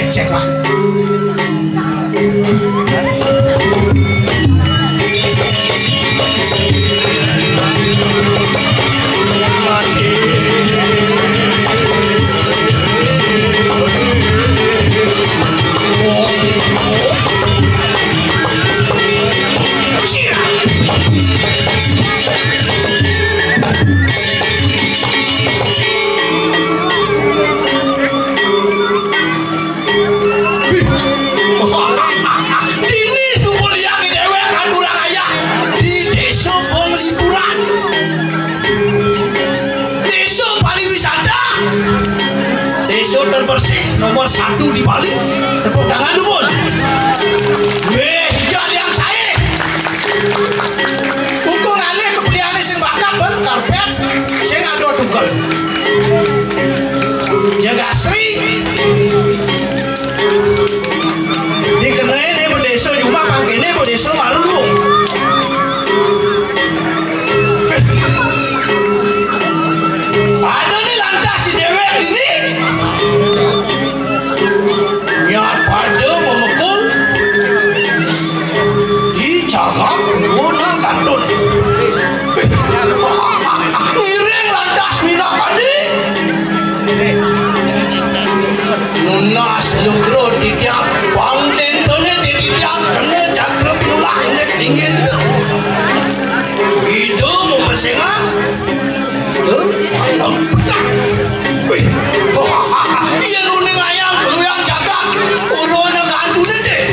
Cek lah. Bersih nomor 1 di Bali. Tepuk tangan dulu. Weh, jangan yang saya. Hukum alih kepeliane sing bakat ben karpet sing ado tunggal. Jaga Sri. Dikenai ne desa Juma pangkene po desa Maru lu. Ada nih lantas si dewek ini. Niat pada memukul dijaga gunung kantun ngiring lantas minyak tadi nunas lungkro tiap wang tentone tiap kene cakra pinulah ini pinggir itu mau pesengan itu malam petang iya nuning ayam keluyang jaga urona kantun deh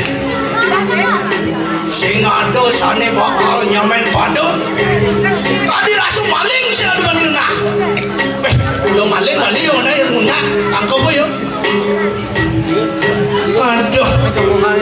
sing ada sane bakal nyamen pada tadi langsung maling sing ada banding nah yo maling kali yo na yang punya angkau po yo aduh kelawan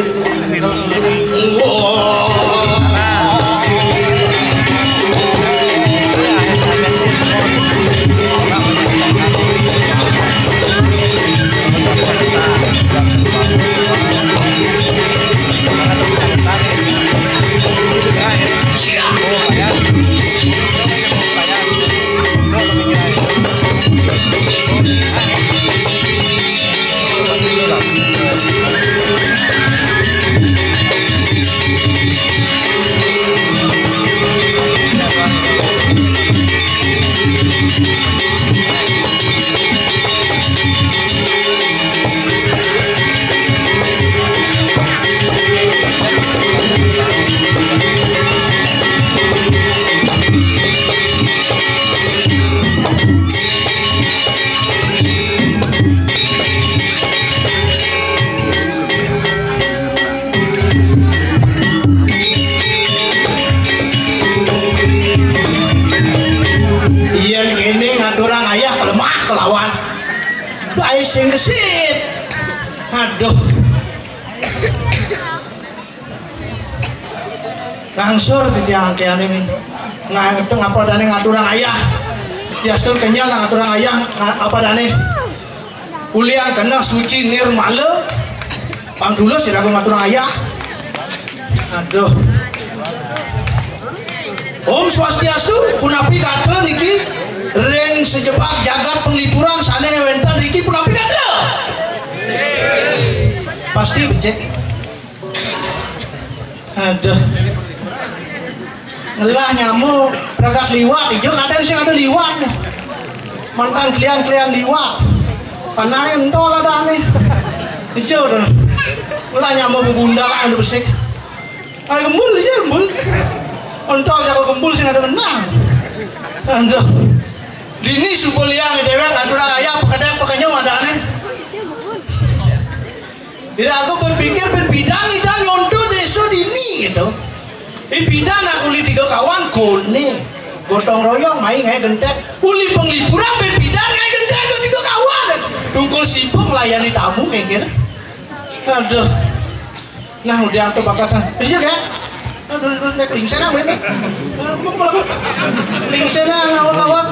sing gesit aduh langsur dia angkean ini itu ngapa dane ngaturang ayah diastur kenyal ngaturang ayah apa dane uliang kena suci nirmala pang dulu sih ragu ngaturang ayah aduh Om Swastiastu punapi kata niki ring sejebak jagat penglipuran sana wentan niki punapi kata pasti becek. Aduh. Ngelah nyamuk, ragat liwat, ijo kadang sih ada liwat nih. Mantan klien liwat. Panai entol ada nih. Ijo tuh. Ngelah nyamuk bunda lah ada besik. Ay gembul aja gembul. Entol jago gembul sih ada menang. Aduh. Dini subul liang dewek aduran ayam kadang pakainya ada nih. Bila aku berpikir berbidang nyonto deso dini gitu. Bidang aku li 3 kawan kone gotong royong main kayak gentek. Uli penglipuran berbidang kayak gentek 3 kawan. Tungkul sibuk melayani tamu kayak gitu. Aduh. Nah udah aku bakal bisa kayak. Aduh naik lingsen ang bener. Lingsen ang awak-awak.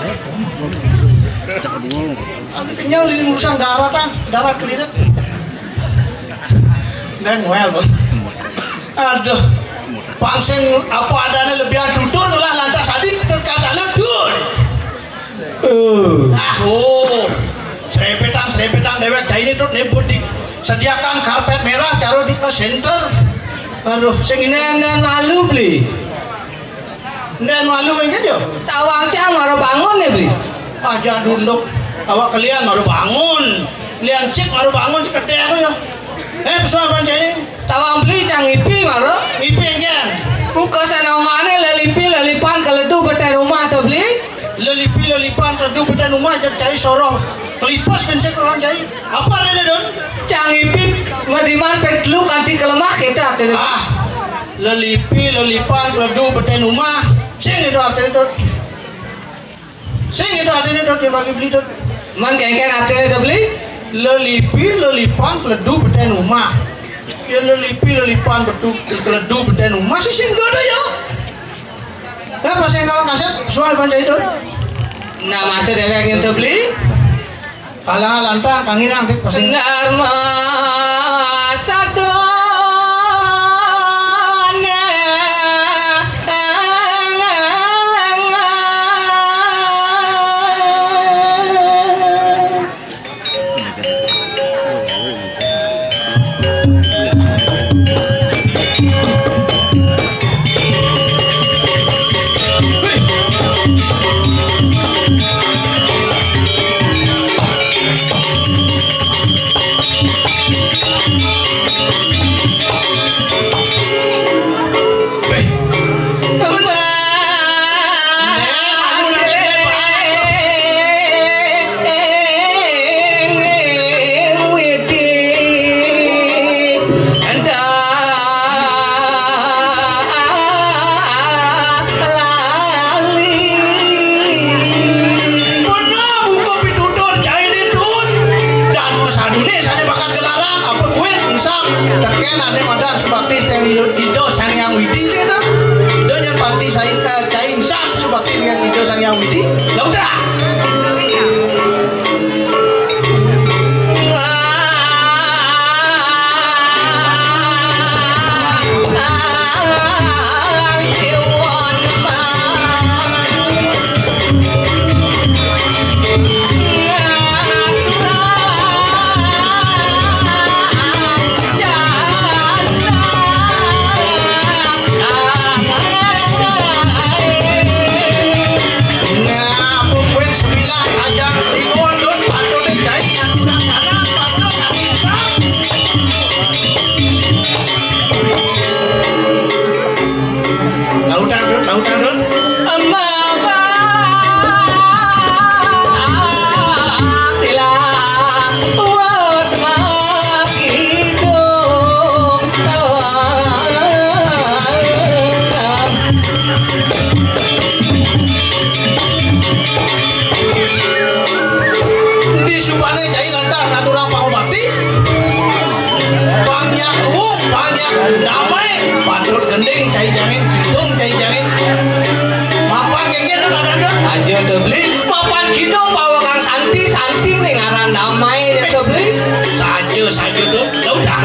Aku kenyal ini urusan darat kelilit. Dan well, aduh, pangseng apa adanya lebihan dudun lah lantas adik terkata ledun. Serempetan dewek jahit itu nebut disediakan karpet merah taruh di center. Aduh, sing Nen malu beli. Nen malu aja jo. Tawang cang baru bangun ya beli. Aja dunduk, awak kalian baru bangun, lian cik baru bangun sekedai aku ya. Pesawat pancai Tawang beli cang ipi baru. Ipi enggak. Buka sana ngane lelipan keledu betai rumah tu beli. Lelipan keledu betai rumah jadi cai sorong. Kelipas pensek orang cai. Apa ada don? Cang ipi madiman petlu kanti kelemah kita. Lelipan keledu betai rumah. Sing itu artinya itu. Sing itu artinya itu yang bagi beli itu. Man kengken artinya tu beli. Lelipan keledu betai rumah. Ya lelipan betul keledu betai rumah sih singgah dah ya. Ya pas yang kalah kaset soal panjang itu. Nah masa dewek yang tu beli. Kalah lantang kanginang dik pas. Narma satu. Ijo sang yang widi sih tu. Dan yang parti saya cair sang subakti dengan ijo sang yang widi. Lauda. Saja tu, lauda.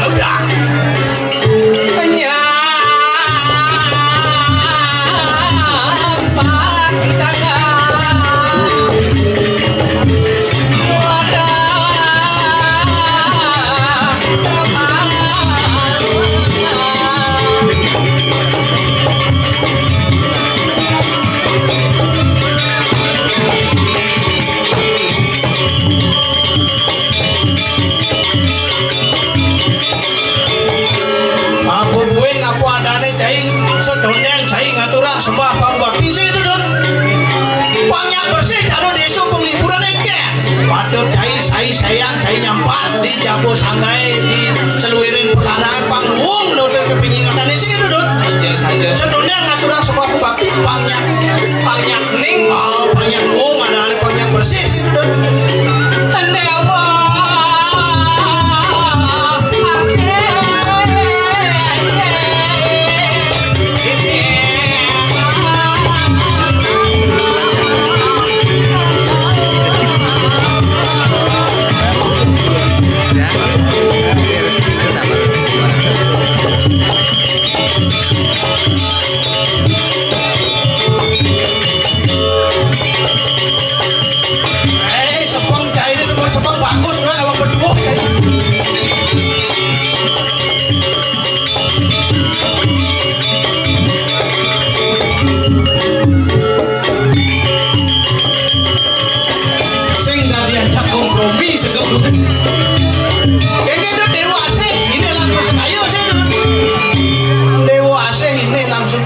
cai sayang cai nyampat di jabo sanggai di seluirin pekarangan pangluung nutur kepingingatan sih itu dut saja sedonya ngaturang sepaku bakti pangyak ning pangyak luung ada pangyak bersih sih itu dut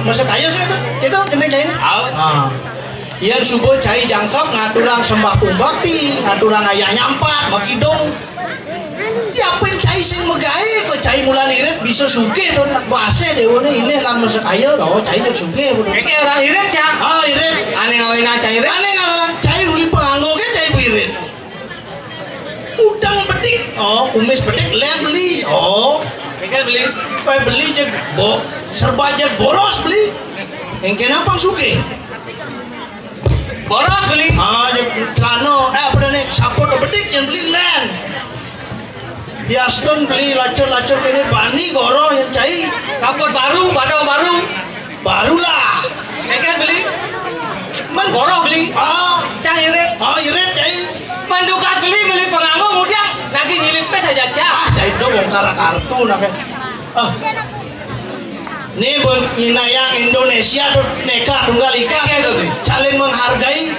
Masa kayu sih itu kena kain. Yang subuh cai jangkap ngaturang sembah pumbakti, ngaturang ayah nyampat, makidong. Ya apa yang cai sing megai kok cai mulan irit bisa suge tuh bahasa dewa ini lang masa kayu doh cai jauh suge. Kayak orang irit cang. Irit. Aneh ngawin cai irit. Aneh ngawin cai uli panggo ke cai irit. Udang bedik, kumis bedik, lian beli, Kayak beli. Kayak beli je, serba je boros beli. Yang kenapa suge? Boros beli. Je celana, apa nih? Sapot bedik yang beli lian. Biaskan beli lacur-lacur kene bani goro yang cai. Sapot baru, badau baru. Barulah. Kayak beli. Goro beli. Cang irit. Irit cai. Mandukas beli penganggo mudah lagi nyilip pe saja cah cai itu bongkar kartu nak ini yang Indonesia tuh neka tunggal ika saling menghargai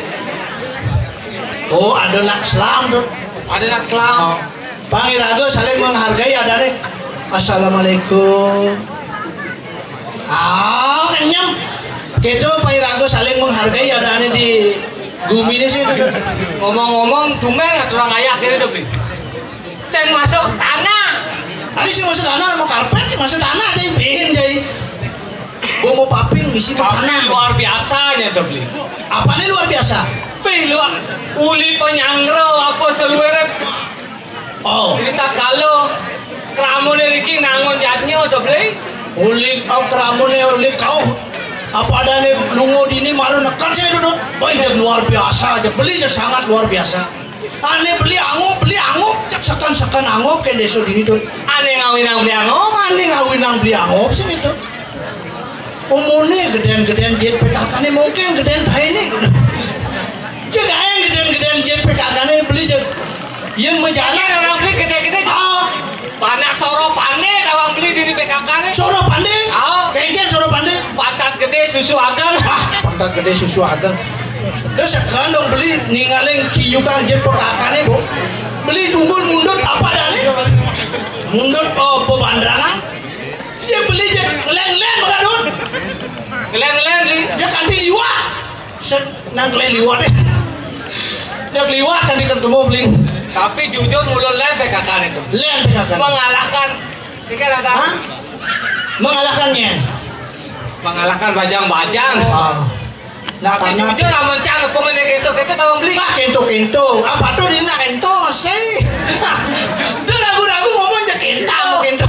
ada nak Islam tuh ada nak Islam Pangirago saling menghargai ada nih Assalamualaikum kenyang gitu Pangirago saling menghargai ada nih di Gumi ini sih ngomong-ngomong tumben aturang ayah kira tuh beli ceng masuk tanah tadi sih masuk tanah mau karpet sih masuk tanah jadi bihin jadi gua mau paping misi ke tanah luar biasa ya tuh beli apa nih luar biasa luar uli penyangro apa seluruh ini tak kalau keramun ini nangon jatnya tuh beli uli kau keramun uli kau apa ada nih lungo dini maru nekan saya duduk jadi luar biasa aja beli aja sangat luar biasa aneh beli angop cek sekan angop ke deso dini tuh aneh ngawinang beli angop sih gitu umurnya gedean jet PKK nih mungkin gedean ini cek yang gedean jet PKK nih beli aja yang menjalan orang beli gede-gede banyak soro pandai orang beli di PKK nih soro pandai kayaknya soro pandai pantat gede susu agang pantat gede susu agang terus sekarang dong beli ningaling kiyukan jet PKK nih bu beli tunggul mundur apa dah nih mundur pebandaran dia beli jet leng-leng bakadun leng-leng beli dia kanti liwat nang liwat deh dia liwat kan ketemu beli tapi jujur mulut lain PKK itu lain PKK mengalahkan mengalahkan bajang-bajang nah tapi jujur aman cang pengen itu tolong beli kento apa tuh dia nak kento sih dia ragu-ragu ngomong aja kento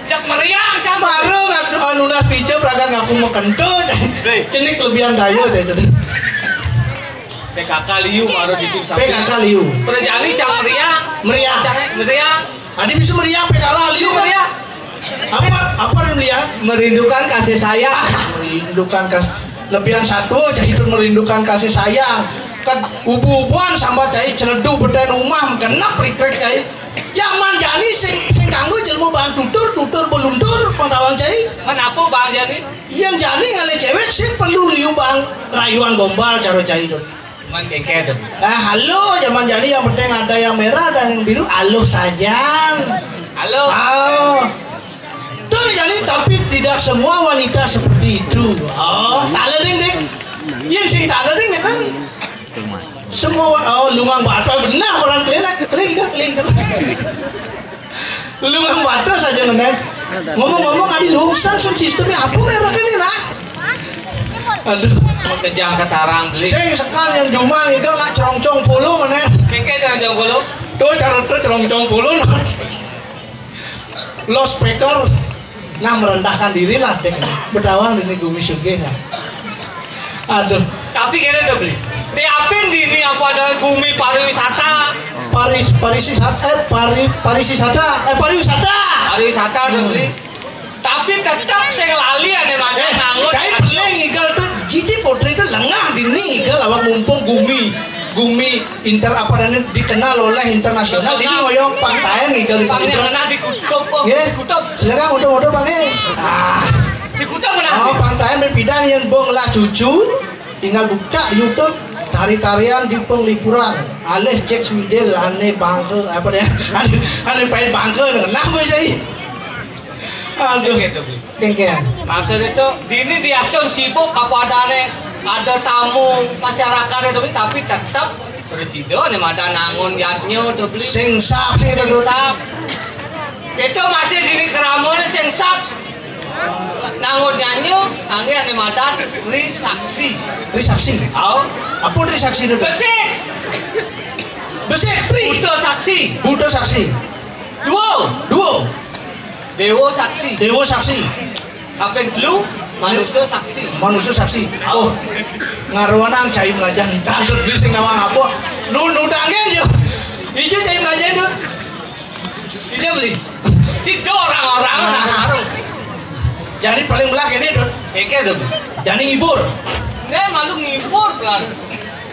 jak meriang cang baru nunas pijo peragan ngaku mau kento cenik lebihan dayo itu PKK liu baru ditip sampai PKK liu terjadi cang meriang adi bisa meriang PKK liu meriang apa meriang merindukan kasih sayang merindukan kasih lebihan satu jadi itu merindukan kasih sayang kan ubu-ubuan sambat cai celedu beden rumah genap rikrek cai yang manjani sing kanggo jelmu bang tutur beluntur pangrawang cai kenapa bang Jani yang jani ngale cewek sih perlu liu bang rayuan gombal caro cai itu man keke halo zaman jani yang penting ada yang merah dan yang biru halo saja halo tuh jadi tapi tidak semua wanita seperti itu tak leding deh yang sing tak leding kan Semua lumang batu benar orang keling. Lumang batu saja benar. Ngomong-ngomong adi lungsan sistemnya apa merek ini nah? Aduh, kejang ketarang beli. Sing sekal yang cuma itu nggak cerong-cerong puluh mana? Kengke cerong puluh. Tuh cara tuh cerong-cerong puluh. Lo speaker, nah merendahkan diri lah deh. Berdawang ini gumi suge kan. Aduh. Tapi kira tuh beli. Di apin di ini apa ada gumi pariwisata? Pariwisata tuh beli. Tapi tetap saya lali ada mana nangun. Saya peleng igal tuh jadi potret itu lengah dini igal awak mumpung gumi inter apa dan dikenal oleh internasional ini ngoyong pantaian igal itu. Pangnya kena dikutup kok. Dikutup. Silakan foto-foto pangnya. Dikutup mana? Oh pantaian berpidan yang bong lah cucu tinggal buka di YouTube tari-tarian di penglipuran alih cek swidel aneh bangke apa deh aneh pain bangke kenapa jadi aduh kengkean maksud itu ini di Aston sibuk apa ada tamu masyarakat itu tapi tetap presiden yang ada nangun yatnya tuh beli sengsap itu masih di keramun sengsap nangun nyanyi angge ane madan risaksi oh apa risaksi itu besek budo saksi duo Dewa saksi kaping telu manusia saksi oh ngaruanang cai melajang kasut bising nama apa nudangnya aja ijo cai melajang itu ini beli si orang-orang ngaruh jadi paling belakang ini tuh keke tuh jadi ngibur malu ngibur kan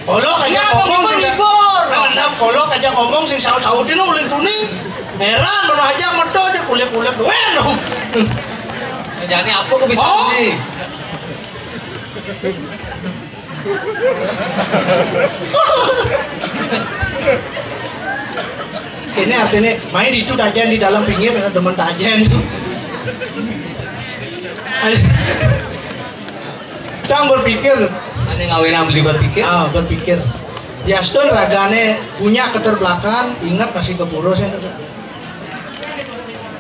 kalau kajak ngomong sing kalau kajak ngomong sing saut-sautin ulin tuni heran mana aja medo aja kulit-kulit doang dong jadi apa kok bisa nih ini artinya main itu tajen di dalam pinggir demen tajen Cang berpikir ane ngawin beli berpikir Yaston ragane punya keterbelakangan ingat kasih ke puro saya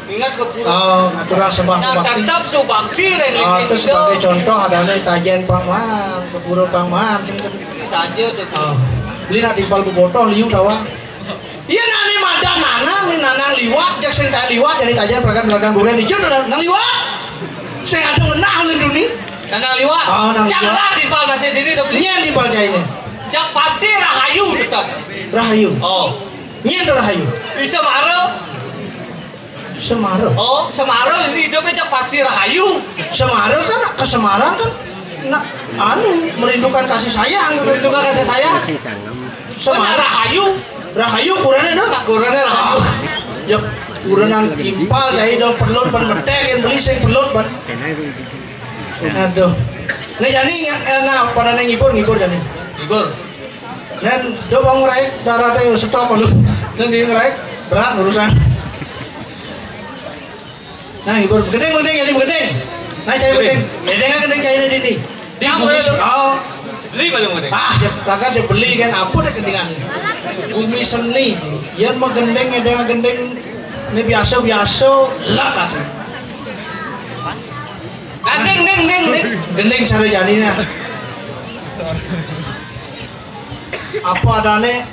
ingat ke puro ngatura sebab bakti tetap subakti itu sebagai contoh adalah tajen pangman ke puro pangman si saja tuh beli nak timpal ke botol liu tawa iya nani madan nana liwat jak sing liwat jadi tajen peragan duren hijau nang liwat saya ada menang oleh dunia nang liwat janganlah timpal masih diri tuh beli nyen timpal cairnya jak pasti rahayu tetap rahayu nyen rahayu di Semarang Semarang ini hidupnya jak pasti rahayu Semarang kan ke Semarang kan merindukan kasih sayang Semarang rahayu kurangnya rahayu ya kurangan kimpal jadi dong pelut ban metek yang beli sing pelut ban aduh nih jadi nah pada neng ngibur jadi dan do bang ngerai darah teh stop lu dan di ngerai berat urusan nah ngibur gedeng nah cai gedeng cai ini di bumi beli belum gedeng takkan saya beli kan apa deh gendingan bumi seni yang mau gendeng ini biasa lah kan gendeng cara jadinya apa adanya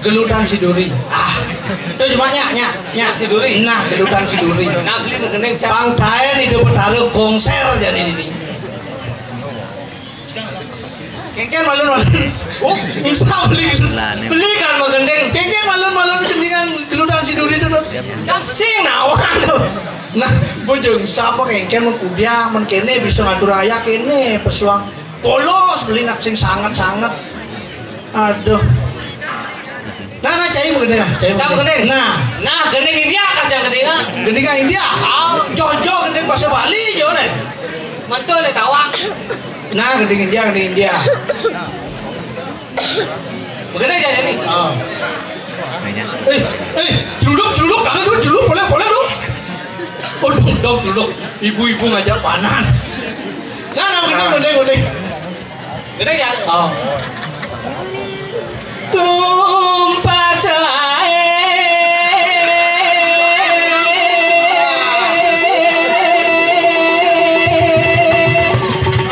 geludan siduri itu cuma nyak siduri geludan siduri nah beli gendeng pangtayan itu bertaruh konser jadi ini kengken malun bisa beli kan mau gendeng kengken malun gendingan geludan siduri itu kan sing nawan nah bujung siapa kengken kudia kene bisa ngatur raya kene pesuang polos beli nak sing sangat aduh nah cai gendeng nah gendeng India kacang gendeng India jojo gendeng bahasa Bali jo nih mantul le tawang nah gendeng India gendeng aja nih juluk boleh lu dong juluk ibu-ibu ngajak panan nah gendeng ya Tumpah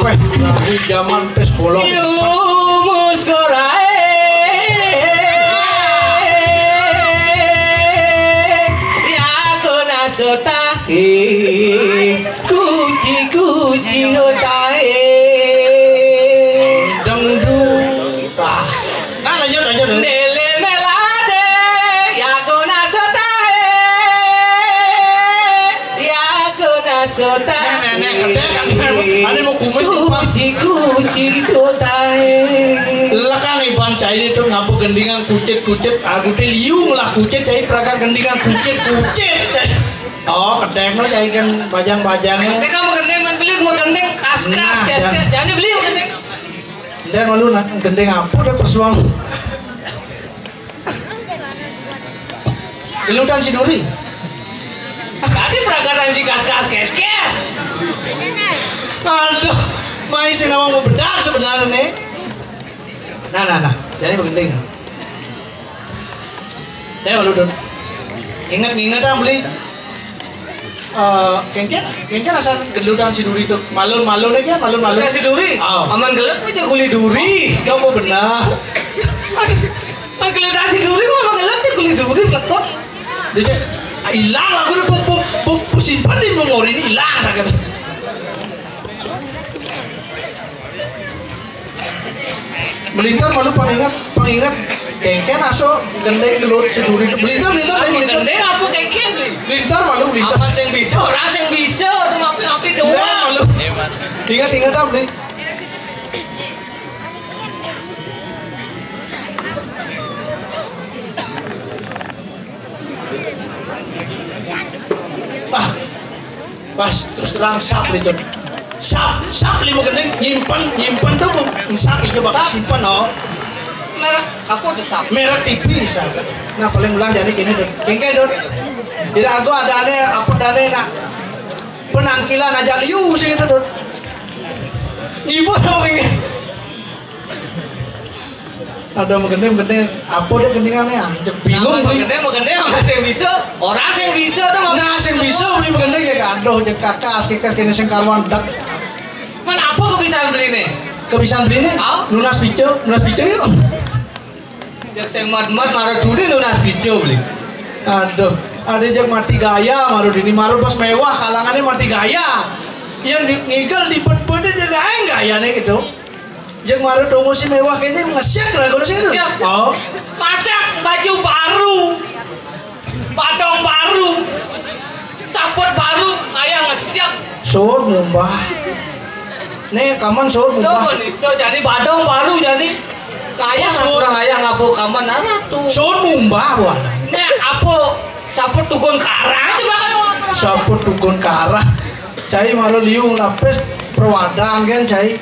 Weh, dari zaman pes bolong. Yumus korae ya kona sotahe kuci hotahe Dangdut. Nah, lanjut. nele melade ya kona sotahe ya kona sotahe Nenek gede kan ane mau kumis lupa. kuci hotahe Lekang iban cai itu ngapu gendingan kucit aku teh liung lah kucit cai prakan gendingan kucit. Oh, kedeng lo cai kan bajang-bajangnya. Mereka mau gendeng kas-kas, kes-kes. Jangan dibeli mau gendeng. Dan malu nak gendeng apa deh persuang. Geludan si Duri. Tadi perakaran di kas-kas, kes-kes. Aduh, main sih nama mau bedak sebenarnya nih. Nah, jadi penting. Dia malu dong. Ingat beli. Kengken asal geludan si Duri itu malun nih kan malun. Si Duri, aman gelap aja guli Duri. Kamu benar. Aman geludan si Duri kok aman gelap guli Duri pelekot. Jadi hilang lah gue udah simpan di memori ini hilang sakit. Melintar malu pengingat kengken aso gendeng gelut si Duri. Melintar Gendeng apa kengken beli? Melintar malu. Aman yang bisa, orang yang bisa tuh ngapi doang. Malu. Ingat apa nih? Pas terus terang sap itu. Sap lima gendeng nyimpan tuh sap itu bakal simpan Merek kapur desap. merek tipis nah paling ulang jadi gini tuh kengke dot tidak aku ada aneh apa dane nak penangkilan aja liu sih itu dot ibu dong ini ada gendeng apa dia gendingannya bingung Mau gendeng sama yang bisa. Orang yang bisa tuh nah sing bisa beli gendeng ya kado jeung kakas kene sing karuan dak mana apa kok bisa beli nih? kebiasaan beli nih lunas picu yuk Jak sing mat-mat marah duri lunas bijo beli. aduh ada yang mati gaya maru dini maru pas mewah kalangannya mati gaya yang ngigel di bed-bed juga gaya nih gitu yang maru tunggu si mewah kayaknya ngesyak lah kalau sih itu masak baju baru badong baru saput baru ayah ngesyak sur mumbah nih kaman sur mumbah jadi badong baru jadi kaya kurang ayah ngapu kaman anak tuh sur mumbah buah nih apa saput tukun karang itu bakal saput tukun karang cai maru liung lapis perwadang kan cai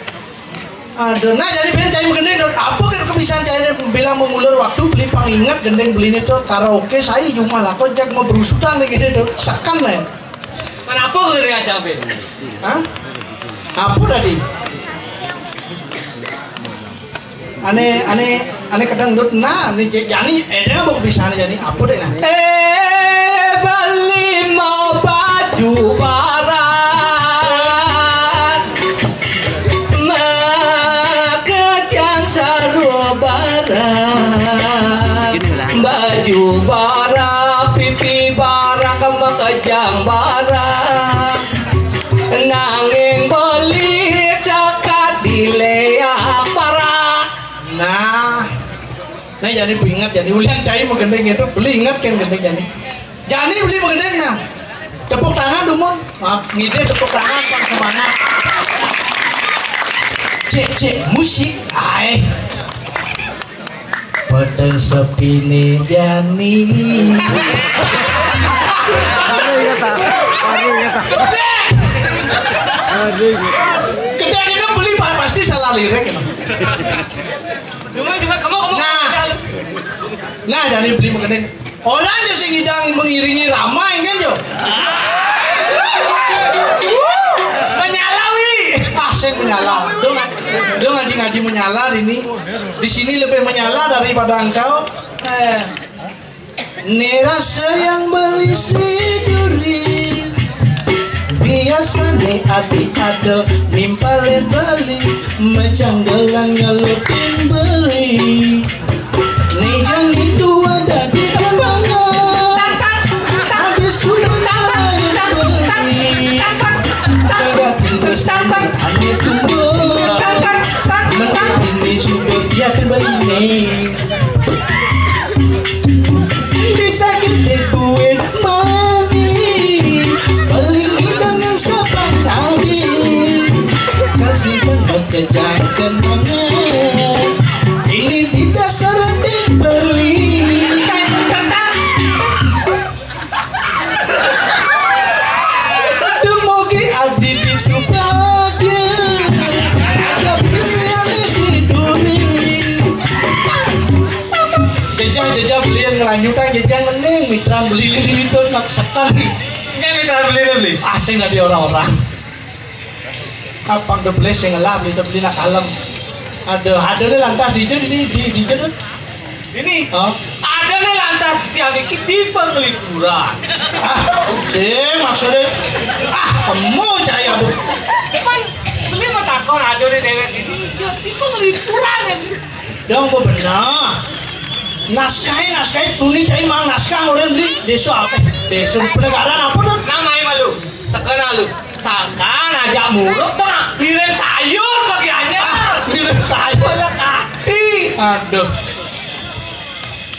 aduh nah jadi ben cai gendeng apa kan kebiasaan cai bilang mengulur waktu beli pengingat gendeng beli itu karaoke saya cuma lah kok jak mau berusutan nih gitu sekan lah mana apa gini aja ben apa tadi aneh kadang dut nah ini jani dia mau bisa nih jani apa deh nah beli mau baju barat makejang saru barat baju barat pipi barat makejang barat nanging beli cakat di leak parak nah jadi ingat jadi ulian cai mau gendeng itu beli ingat kan gendeng jani beli mau gendeng nah tepuk tangan dumon ngide tepuk tangan pak semangat cek musik ay pedang sepi nih jani Gede itu beli pasti salah lirik gitu. Cuma kamu Nah jadi beli mengenai orang yang sing hidang mengiringi ramai kan jo. Menyalawi. Sing menyala. Dia ngaji lebih menyala ini. Di sini lebih menyala daripada engkau. Ini rasa yang beli duri. Biasa nih adik-adik nimpalin balik, macam gelang ngelupin beli. Nih jangan itu ada di kenangan. Habis sudah lain beli. Jaga pintas hanya tumbuh. Menang ini sudah biar beli. Disakit duit money, paling hidang yang sabang tadi. Kasih penuh kejang kenangan, ini di dasar dibeli. Demogi adik itu bahagia, tapi yang isi duri. Jejak belian ngelanjutan jejak meneng mitra beli itu maksakan. Nggak mitra beli. Asing lah di orang-orang. Kapang de beli sing ngelap beli nak kalem. Ada nih lantas di ini. Ini ada nih lantas setiap di penglipuran. Sing maksudnya kamu caya bu. Kan beli mau takon ada nih dewek ini di penglipuran. Dong benar. Naskah tuni cai mang naskah orang beli desa apa? Desa penegaran apa tuh? Namanya malu. Sekarang lu sakan aja murut tuh kirim sayur bagiannya. Kirim sayur lah kaki. Aduh.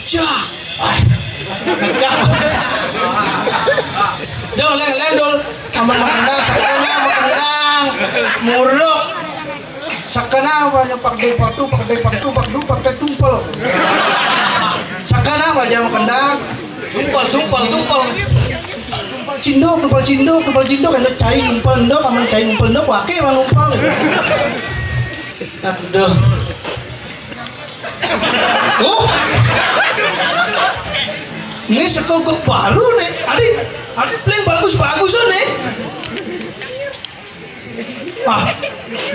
Cah. Kecak. Dong leng dol. Aman makandang sakana makandang muruk. Sakana banyak pakai patu pakai tumpel. Sakana aja makandang tumpel. Tumpal cindo kan cai numpel kaman cai numpel pakai bang numpel. Aduh. Ini sekogok baru nih. Adik paling bagus nih.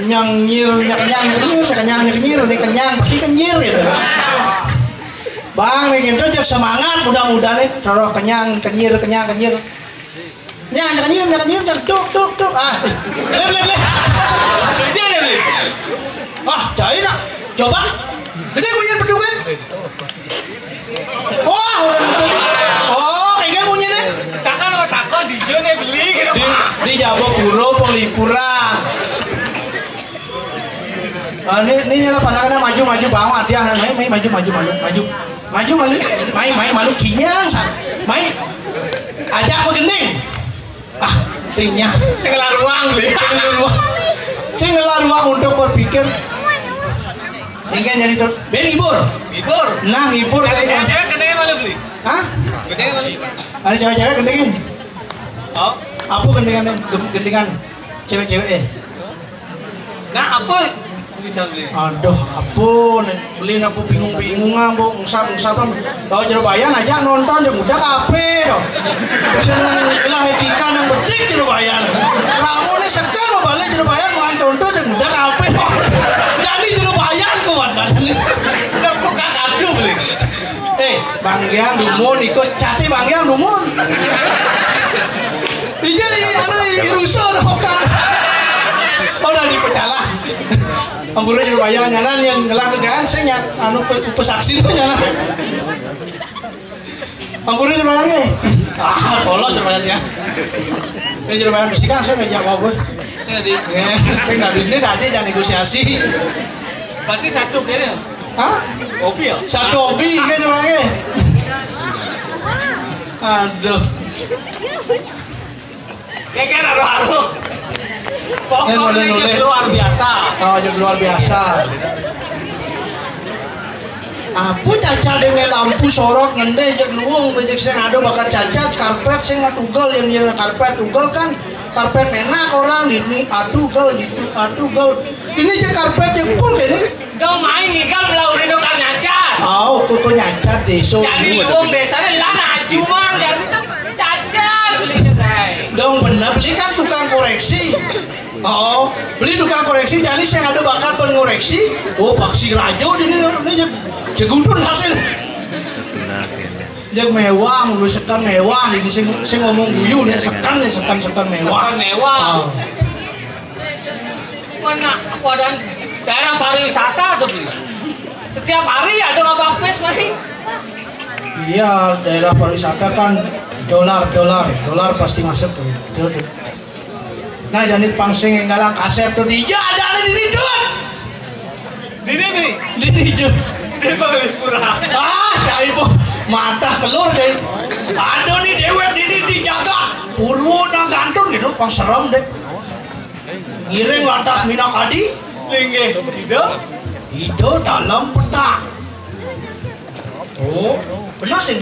Nyangir nih kenyang pasti kenyir gitu. Bang, nih kita semangat mudah-mudahan nih kalau kenyang. Nyang, tuk. Leh. Ini ada beli. Cai nak. Coba. Gede munyin pedungnya. Wah, kayaknya munyin nih. Takkan lo takon di jone beli gitu. Di Jabo Puro Penglipuran. Ini lah pandangannya maju bawah dia malu kinyang mai ajak mau gending singnya Tinggal ruang beli. Singlah ruang untuk berpikir. Ingin jadi hibur. Nah hibur kayaknya. Cewek gendengin malu beli. Hah? Gendengin malu. Ada cewek-cewek gendengin. Oh. Apa gendingan cewek-cewek Nah apa bisa beli? Aduh, apa beli aku bingung-bingungan bu, ngusap-ngusapan. Kalau Jerobayan aja nonton yang udah kafe dong. Seneng lah ikan yang betik Jerobayan. Kamu nih sekarang mau balik Jerobayan mau nonton yang udah kafe dong. Jadi Jerobayan kuat banget. Udah buka kado beli. Bang Giang Dumun ikut cati Bang Giang Dumun. Jadi irusul hokan. Udah dipercalah. Ampura Jerobayan nyanan yang ngelakukan saya pesaksi itu nyanan. Ampura Jerobayan ge. Polos Jerobayan ya. Ini Jerobayan mesti kan saya ngejak gue. Ini tadi jangan negosiasi. Berarti satu kayaknya. Hah? Hobi ya? Satu hobi ke Jerobayan ge. Aduh. Kayak haru-haru. Pokoknya luar biasa. Luar biasa. Apa cacat dengan lampu sorot ngende jeung luung bejek sing ado bakal cacat karpet sing tugel yang karpet tugel kan karpet menak orang ini tugel ini je karpet yang pun ini dong main ikan belaurin dong kan nyacat. Kuku nyacat deso. Jadi luung biasanya lana cuma jadi kan cacat beli dong bener beli kan tukang koreksi. Oh, beli tukang koreksi jadi saya ada bakat pengoreksi. Oh, paksi rajo ini jegudun hasil. Jag mewah, mulu sekan mewah. Ini saya ngomong guyu nih sekan mewah. Sekan mewah. Mana aku ada daerah pariwisata tuh beli. Setiap hari ada ngabang fest mari. Iya, daerah pariwisata kan dolar pasti masuk tuh. Nah, jadi pangsing yang galang kasep tuh dia ada di situ. Di situ. Dia balik kurang. Cai po mata telur deh. Ada nih dewek ini dijaga. Purwo na gantung gitu, pang serem deh. Giring lantas minakadi. Linggih, Ido dalam peta. Oh, benar sih.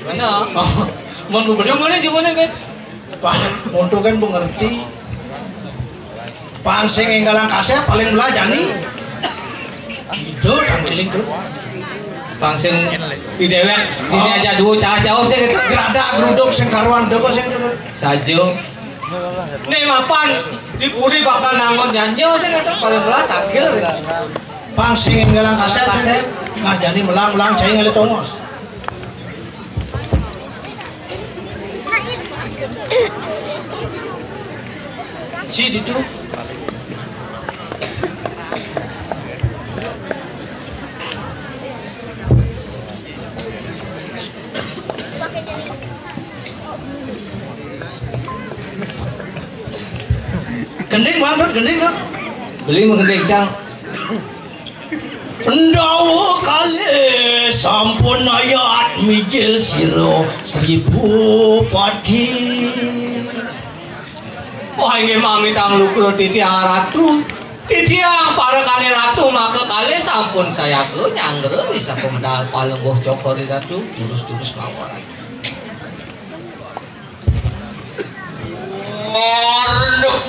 Mana? Mau Gimana, Bet? Pak, untuk kan mengerti. Pangsing yang galang kasep paling melajani. Ido tangkiling tuh. Pangsing di dewek, ini aja dulu jauh sih gitu. Gerada geruduk sing karuan depo sing itu. Sajo. Nih mapan di puri bakal nangon nyanyo sih gitu. Paling belah takil. Pangsing yang galang kasep. Nah jadi melang cai ngeli tongos. Si itu. Gending banget, kan? Beli menggending cang. Pendawa kali sampun ayat mijil siro 1000 padi. Wah ini mami tang lukro titiang ratu. Titiang para kali ratu maka kali sampun saya ke nyangger bisa pemedal palenggoh cokori ratu turus mawaran. Waduh.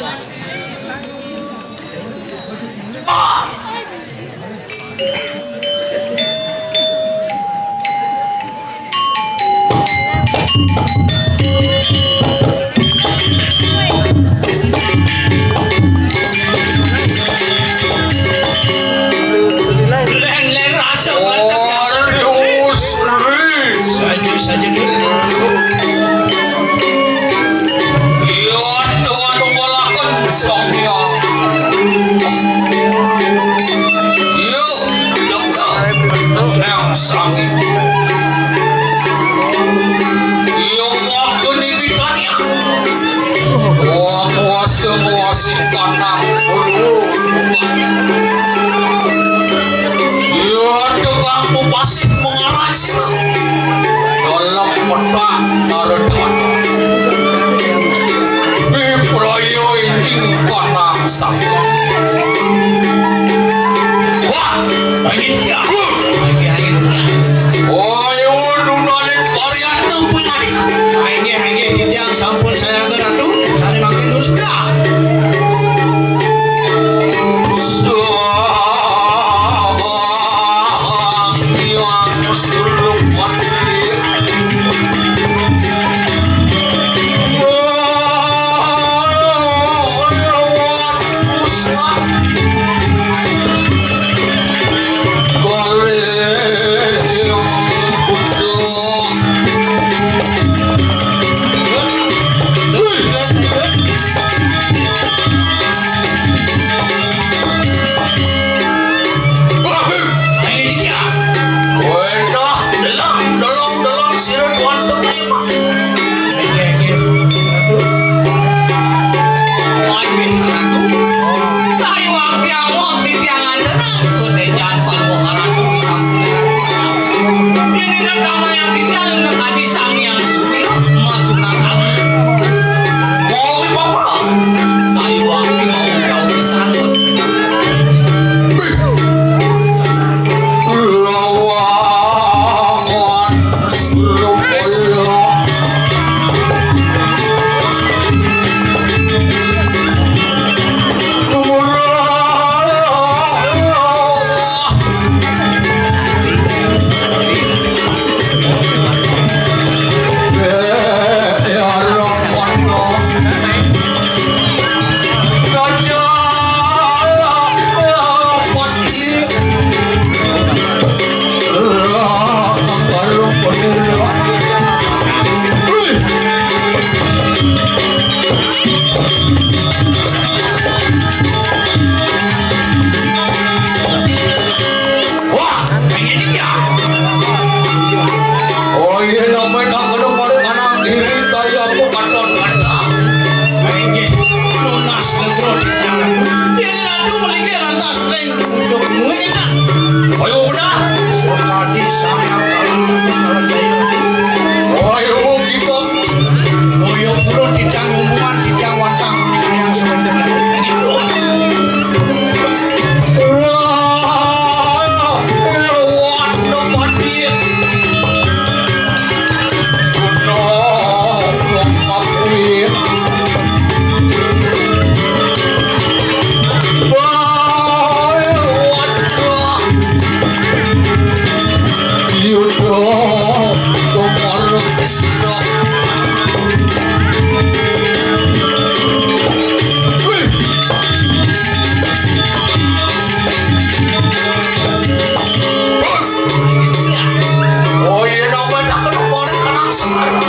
Len rasa Saja dulu. Iya, tuan walakan songnya. Yo, yang sangi. Yo, aku ni bitanya. Wah, semua simpanang bulu. Yo, tukang pupasik mengarasi lo. Dalam peta narutan. Biprayo ini panang sangi. Wah, lagi dia. Oh, yo nunane varian tu punya. Hanya tidak sampun saya ke ratu, saya makin dulu sudah.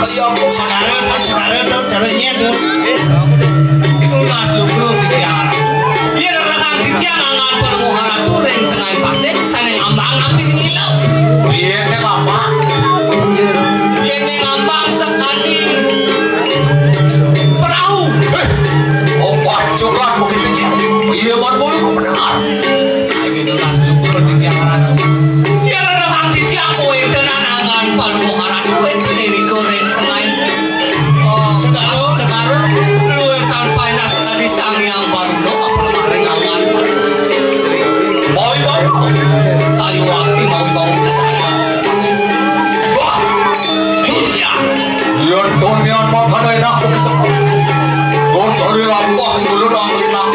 iya sekarang caranya tuh Lunas lugro di tiang ratu. Iya rekan di tiang angan permuha ratu reng tengah pasek saneng ambang api ngilau. iya nek apa Iya neng ambang sekadi perahu. oh pacuran begitu ya iya man boleh mendengar Lagi lunas lugro di tiang ratu. Iya rekan di tiang kowe tenan angan permuha ratu itu diri goreng tengah. Sekarang lu tanpa enak sekali sang yang baru lo apa kemarin angan. mau baru Sayu waktu mau bau kesana. wah iya lihat donian makan enak begitu don dari lampah dulu dong linang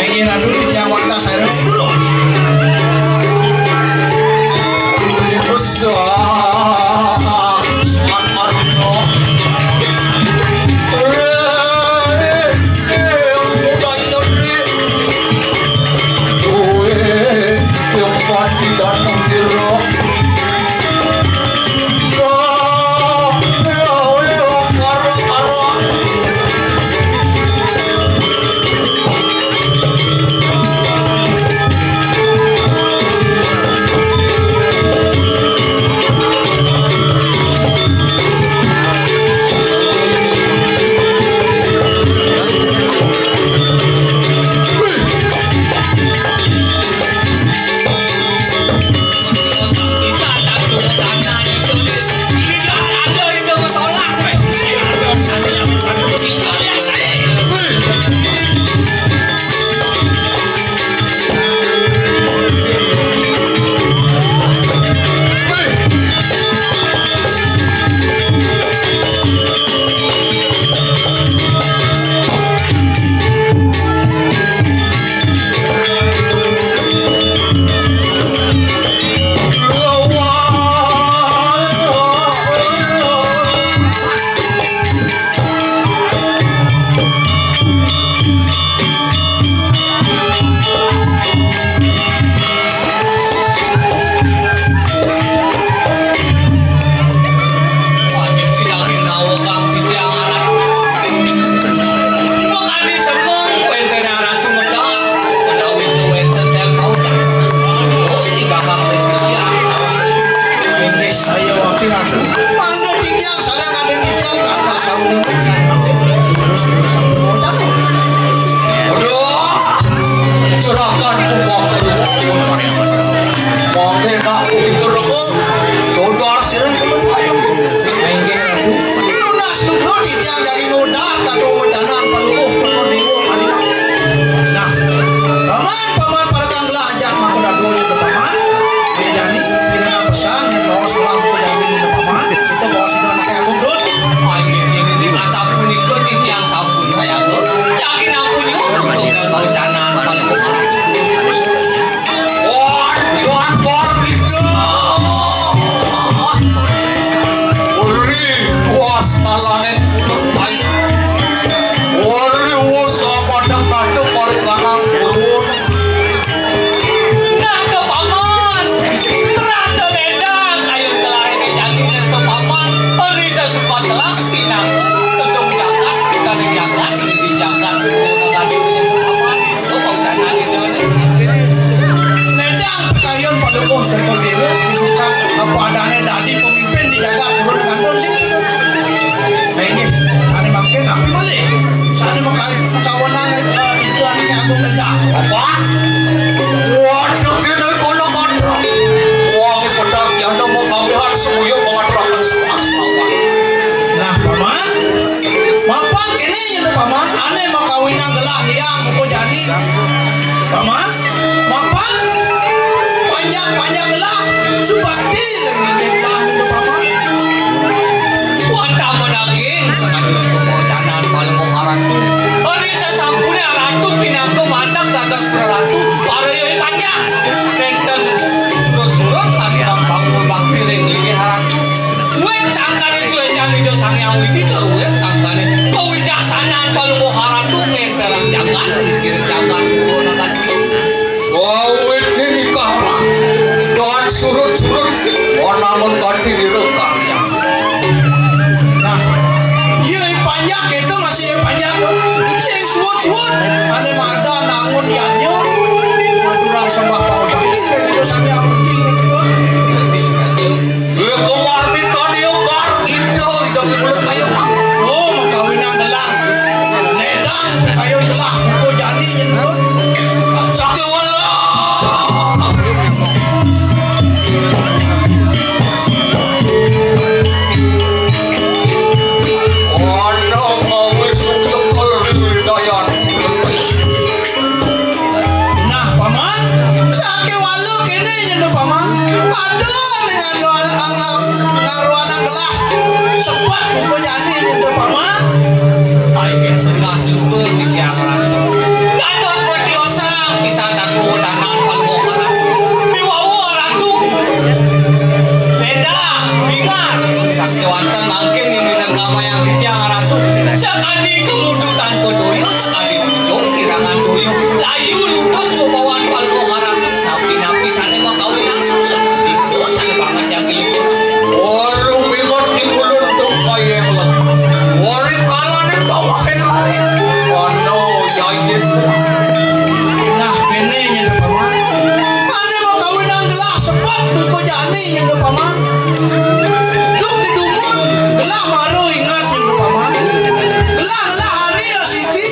ini ratu di tiang waktu saya dulu besar semangat no saya waktu ratu mana di tiang sana ada di tiang rata sauni sana terus sampai mau jatuh aduh serahkan uang mangke nak begitu rong saudara sireng ayo ini ratu lunas lugro di tiang dari nodar kado janan paluh cokor dewo kadinake nah paman para kang gelajak maka dadu itu paman ini jani kira pesan yang bawa sekolah ke jani itu paman kita bawa sini anaknya aku dud Ini asapun ikut di tiang sampun saya go. Yakin aku nyuruh untuk bau canan paling bukaran terus. wah jangan gitu uri kuas talanet utai uri sama kadang-kadang mari kanang urun Nah ke paman, terasa ledang kayu telah ini jadi ke paman. Risa suka telah pinang tentu jangan kita dijagat menggunakan ini ke paman. Lo bau canan itu nih. ledang pekayun paluh cokor dewo disuka apa adanya dadi pemimpin dijaga turun dengan donsing itu ini sana makin api malih sana makawanan itu anaknya agung ledang apa waduh gini kono kono wangi pedang yang mau kalian semuanya mengaturakan semua kawan nah paman mapan kene itu paman aneh mau kawinan gelah liang buku jani paman mapan panjang gelah subakti lagi gelah itu paman Wanta menaging sengaja untuk mau canan paling bukaran tuh. Risa sampurnya ratu pinangku mandak dadas peratu para yoi panjang. Nenten surut-surut lagi bang bakti ring lagi haratu. Wen sangkane cuy jangan itu sang yang widi terus sangkane kau wijaksanaan paling bukaran tuh ngenterang jangan kira jangan turun akan. Sawit ini nikah lah dan surut-surut namun ganti direkam ya nah ya ledang kayu gelah buku jani nyentut sakit wala nah paman sakit walu kini nyentut paman aduh dengan ngaruana gelah sebat buku jani nyentut paman Ayo sebelas lugu di tiang ratu. Gatos berdiosang kisah datu danan palmo ratu. Biwawu ratu. Beda, bingar. Sakti wanten mangking ini negama yang di tiang ratu. Sekali kemudutan kodoyo, sekali tujung kirangan doyo. Layu lulus pembawaan palmo ratu. Napi-napi sana mau kawin langsung seperti dosa banget yang gilu. Walau bingot di kulun tuh kayak lek. Wari kalan bawain lari. Wano yayin. nah kene nyentut paman ane mau kawin ang gelah sebat buku jani nyentut paman duk di dumun gelah maru ingat nyentut paman gelah hari ya siti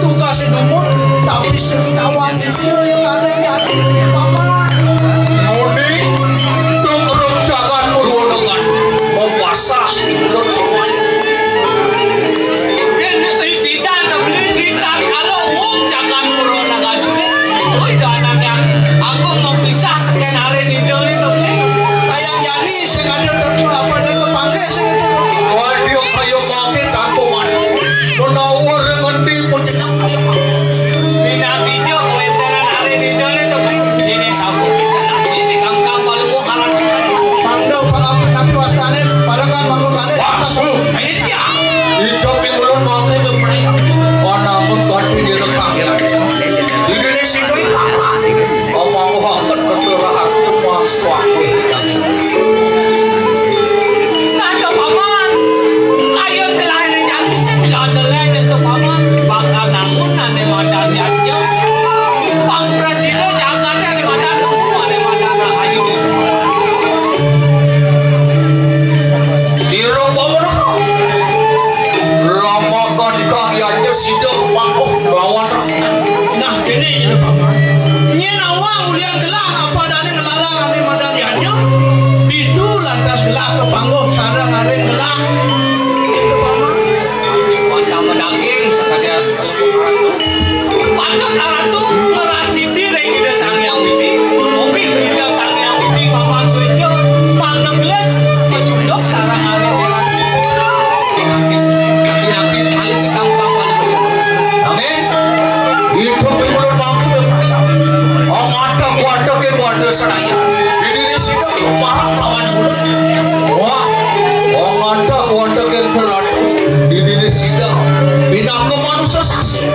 tugas si dumun tapi setawan dia yang kadang jadi nyentut paman Noni tuh keruk jangan purwonegan. Mau basah di kulun awan. sayang jani sengaja tentu apa nih kepanggil sengaja Wadio kayo makin tantuman. Menawar ngendi pucenak kayo. mangdo pangapun nabi wastane padakan mangko kali ayo dia Hidup di kulun makin berperaya. Wanamun kati di rekang ya. Di Indonesia itu apa? Omong hangkat keturahan cuma suatu yang Siro pamono. Lama kan kahyanya sido pangkoh lawan rakyat. nah kene nyentut paman nyen awang ulian gelah apa dane ngelarang ane madan yanyo bidu lantas gelah ke panggung sareng aren gelah nyentut paman Daging sekadar untuk ratu. Panjang ratu ngeras titireng ide sang yang widi. Mungkin ide sang yang widi bapak suejo. Panjang gelas kejundok sarang ane ratu. Nabi-nabi paling dikam-kam paling berjumpa. Amin. Hidup di kulun makin berperaya. Omada kuada ke kuada seraya. Di Indonesia itu parang lawan kulun. Wah, omada kuada ke beradu. Di Indonesia bina ke manusia saksi.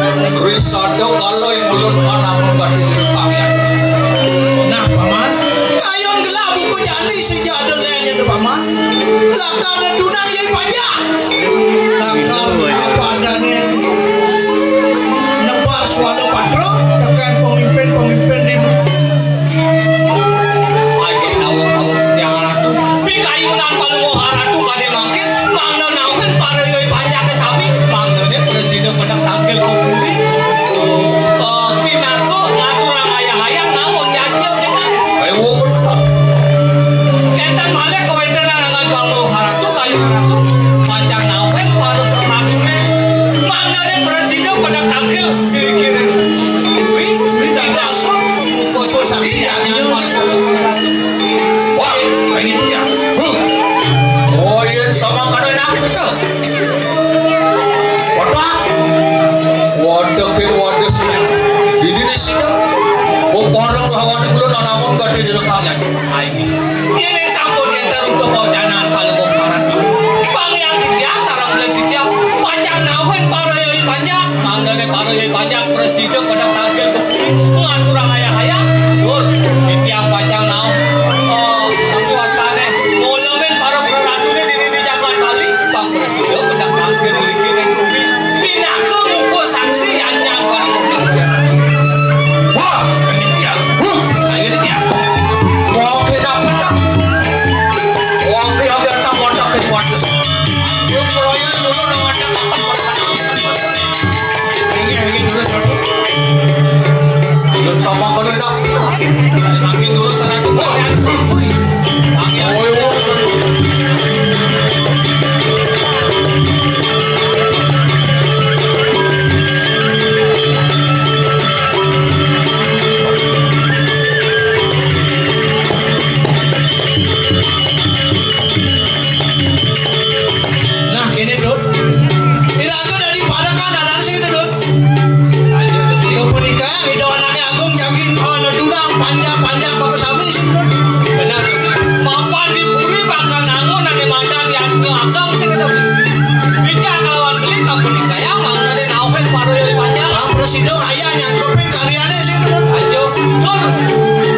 Risado kalau yang kulun anak membati di rekangnya. nah paman kayon gelah buku jani sejak ada nyentut paman lakar dunang yai pajak lakar apa dane nebar sualo patro dengan pemimpin-pemimpin di Ayo nawak-nawak tiang ratu. Pikayunan palungo ratu kade mangkin. Mangna naukan para yoi banyak ke sabi. Mangna ne presiden pedang tangkil kupuri. Pinako aturan ayah-ayah namun nyanyil cetan. Ayo benar. Cetan malek kowe tenan dengan palungo ratu kayu ratu. Macam nawen paru ratu ne. Mangna ne presiden pedang tangkil dikirim. Uri tidak so. Mukos saksi yang palungo ratu. Wah, kayak dia oh iya sama kadang nak betul. Wadah ke wadah senang. Di Indonesia, barang lawan kulun anamun gade di rekangnya. Ini sampun yang teruntuk bojanan palungo ratu. Bang yang dia sarang belanja pajak nawen para yoi pajak. Mangdane para yoi pajak presiden pada tangkil kepuri ngatur ayah-ayah. Dur, di tiang pajak naon. Tapi wastane ngolomen para peratu di jagat Bali. Bang presiden pada tangkil dikirim kuri. Pinake muko saksi anyang palungo ratu. Wah, Ayo dia. mau kita petak. Wang dia biar tak wadah ke wadah. Yung pelayan dulu dengan dia tak nyangkepin kaliannya sih Nur. Ayo, Tur.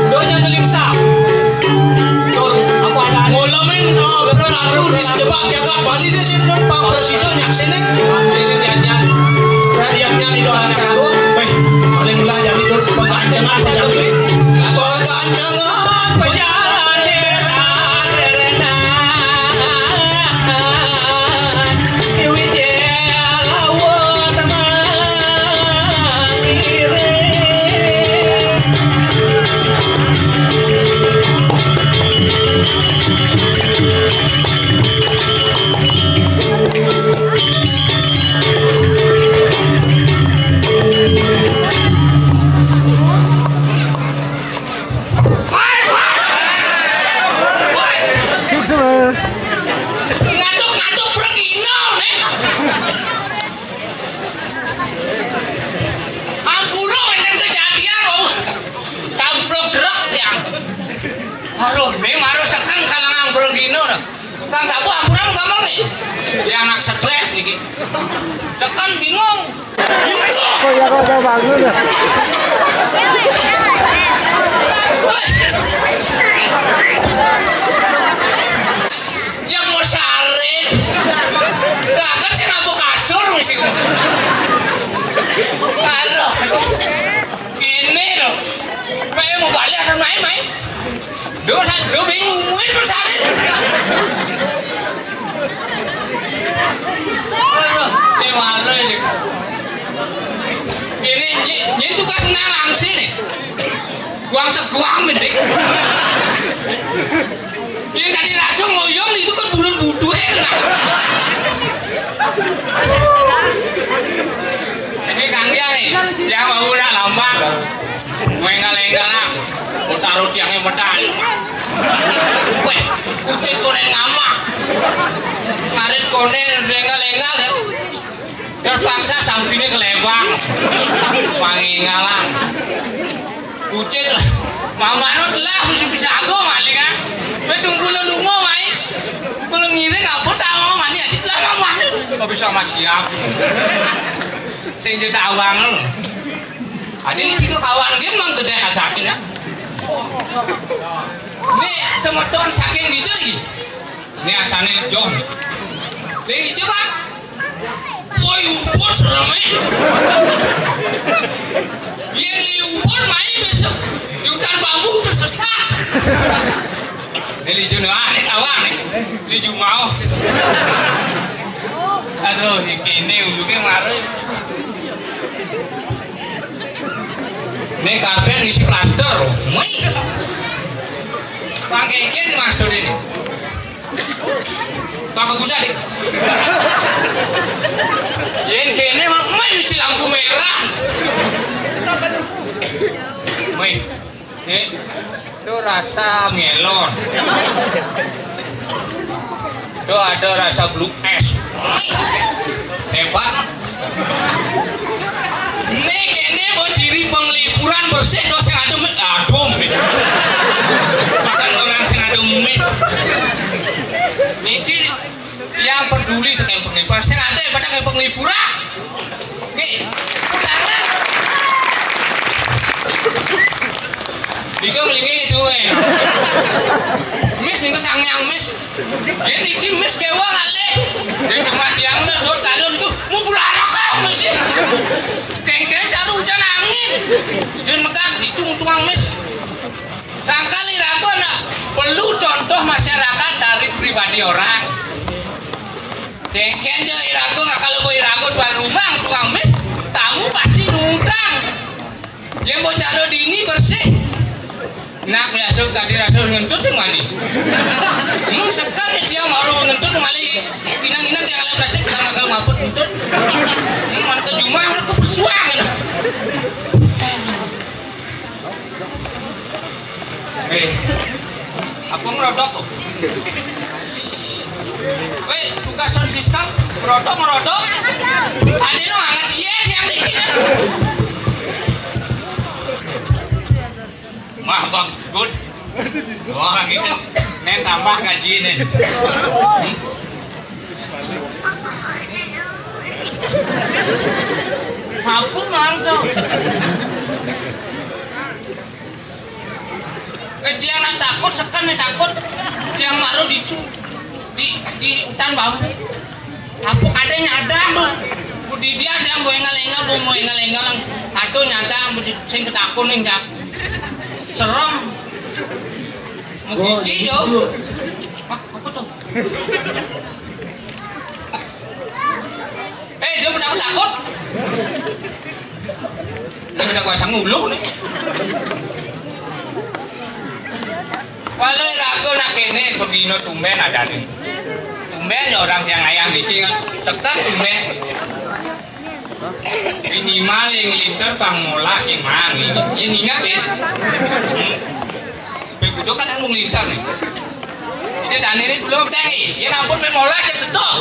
Donya nelingsa. Tur, apa ada? Ngulamin berlalu di sejebak jaga Bali deh sih Nur. Pak Presiden yang sini. Sini nyanyian. Rakyatnya didoakan tuh. Paling lah jadi Nur pengancangan jadi. Pengancangan ngaduk-ngaduk bergino nih. Ampura yang kejadian loh. Tamplok gerak yang. Aduh, nih maru sekan kalangan bergino dah. Kang tabu ampura gampang nih. Si anak stres nih. Sekan bingung. Oh ya kau bangun ya. Yang mau salin, lah kan sih ngabuk kasur mesti. Halo, ini loh, kayak mau balik atau main-main? Dua bingungin bersalin. Aduh, ini malu ini. Ini tugas nalang sini. Guang teguang mending. Ini tadi langsung ngoyong itu kan bulun-budu enak. Ini Kang Dia nih, yang mau udah lambang. Mengal-engal lah, mau taruh tiangnya medal. Weh, kucing konen ngamah. Ngarit konen engal-engal ya. Terpaksa sampingnya kelebang. Pangingalan. Kucing lah. Mamanut lah mesti bisa aku maling kan. Tunggu lo lungo mai. Kalau ngire ngapa tahu mani adik lah mamane. Kok bisa masih siap. Sing jadi awang lo. Adik itu kawan dia memang gede kasakin ya. Ini teman-teman saking gitu lagi. Ini asalnya John. Ini coba. Woi ubur seramai. Yang ubur main besok di hutan bambu tersesat. Ini junaan, ini awang nih, ini jumau. Aduh, ini unduknya ngaruh. Ini karpet isi plaster, wih. Pangkengnya dimaksud ini. Pakai gusa deh. Yang kene mah isi lampu merah. Wih, nih, itu rasa melon. Itu ada rasa blue es. Hebat. Ini kene mau ciri penglipuran bersih tuh sing ada aduh mis. Bukan orang sing ada mis. Niki yang peduli dengan penglipuran sing ada pada kayak penglipuran. Nih, tangan. Dika melingi itu mis nih kesangyang mis. Dia niki mis kewa ngale. Dia cuma yang mis so talon tuh mau beranak kamu sih. Kengkeng jatuh hujan angin. Hujan megah itu tuang mis. Sangkali ragu nak perlu contoh masyarakat dari pribadi orang. Kengkeng je irago nggak kalau mau irago tuan rumah tuang mis tamu pasti nutang. Yang mau caro dini bersih. Nak biasa tadi rasa ngentut sih mani. Ini sekali dia maru ngentut mali inang-inang yang ala beracak kita ngakal ngapet ngentut. Ini mana ke Jumah mana ke Pesuang ini. Apa ngerodok kok? Weh, tugas sound system ngerodok. Tadi lo hangat yes yang dikit. Mah bang, good. Orang ini nen tambah gaji nen. Aku mah orang tuh. Dia nak takut sekan takut. Dia malu di hutan bambu. Apa kadanya ada tuh. Di dia ada yang engal-engal lang. Aduh nyata sing ketakut nih Cak. Serem. Mau gigi yo. Apa tuh? Dia pernah takut. Dia udah kuasa nguluh nih. Walau ragu nak kene begino tumben ada nih. Tumben orang yang ayam bikin sekan tumben. Minimal yang liter pangmola sih mang ini. Ini ingat ya. Begitu kan mau liter nih. Itu dan ini dulu petangi. Ya ampun memola yang setok.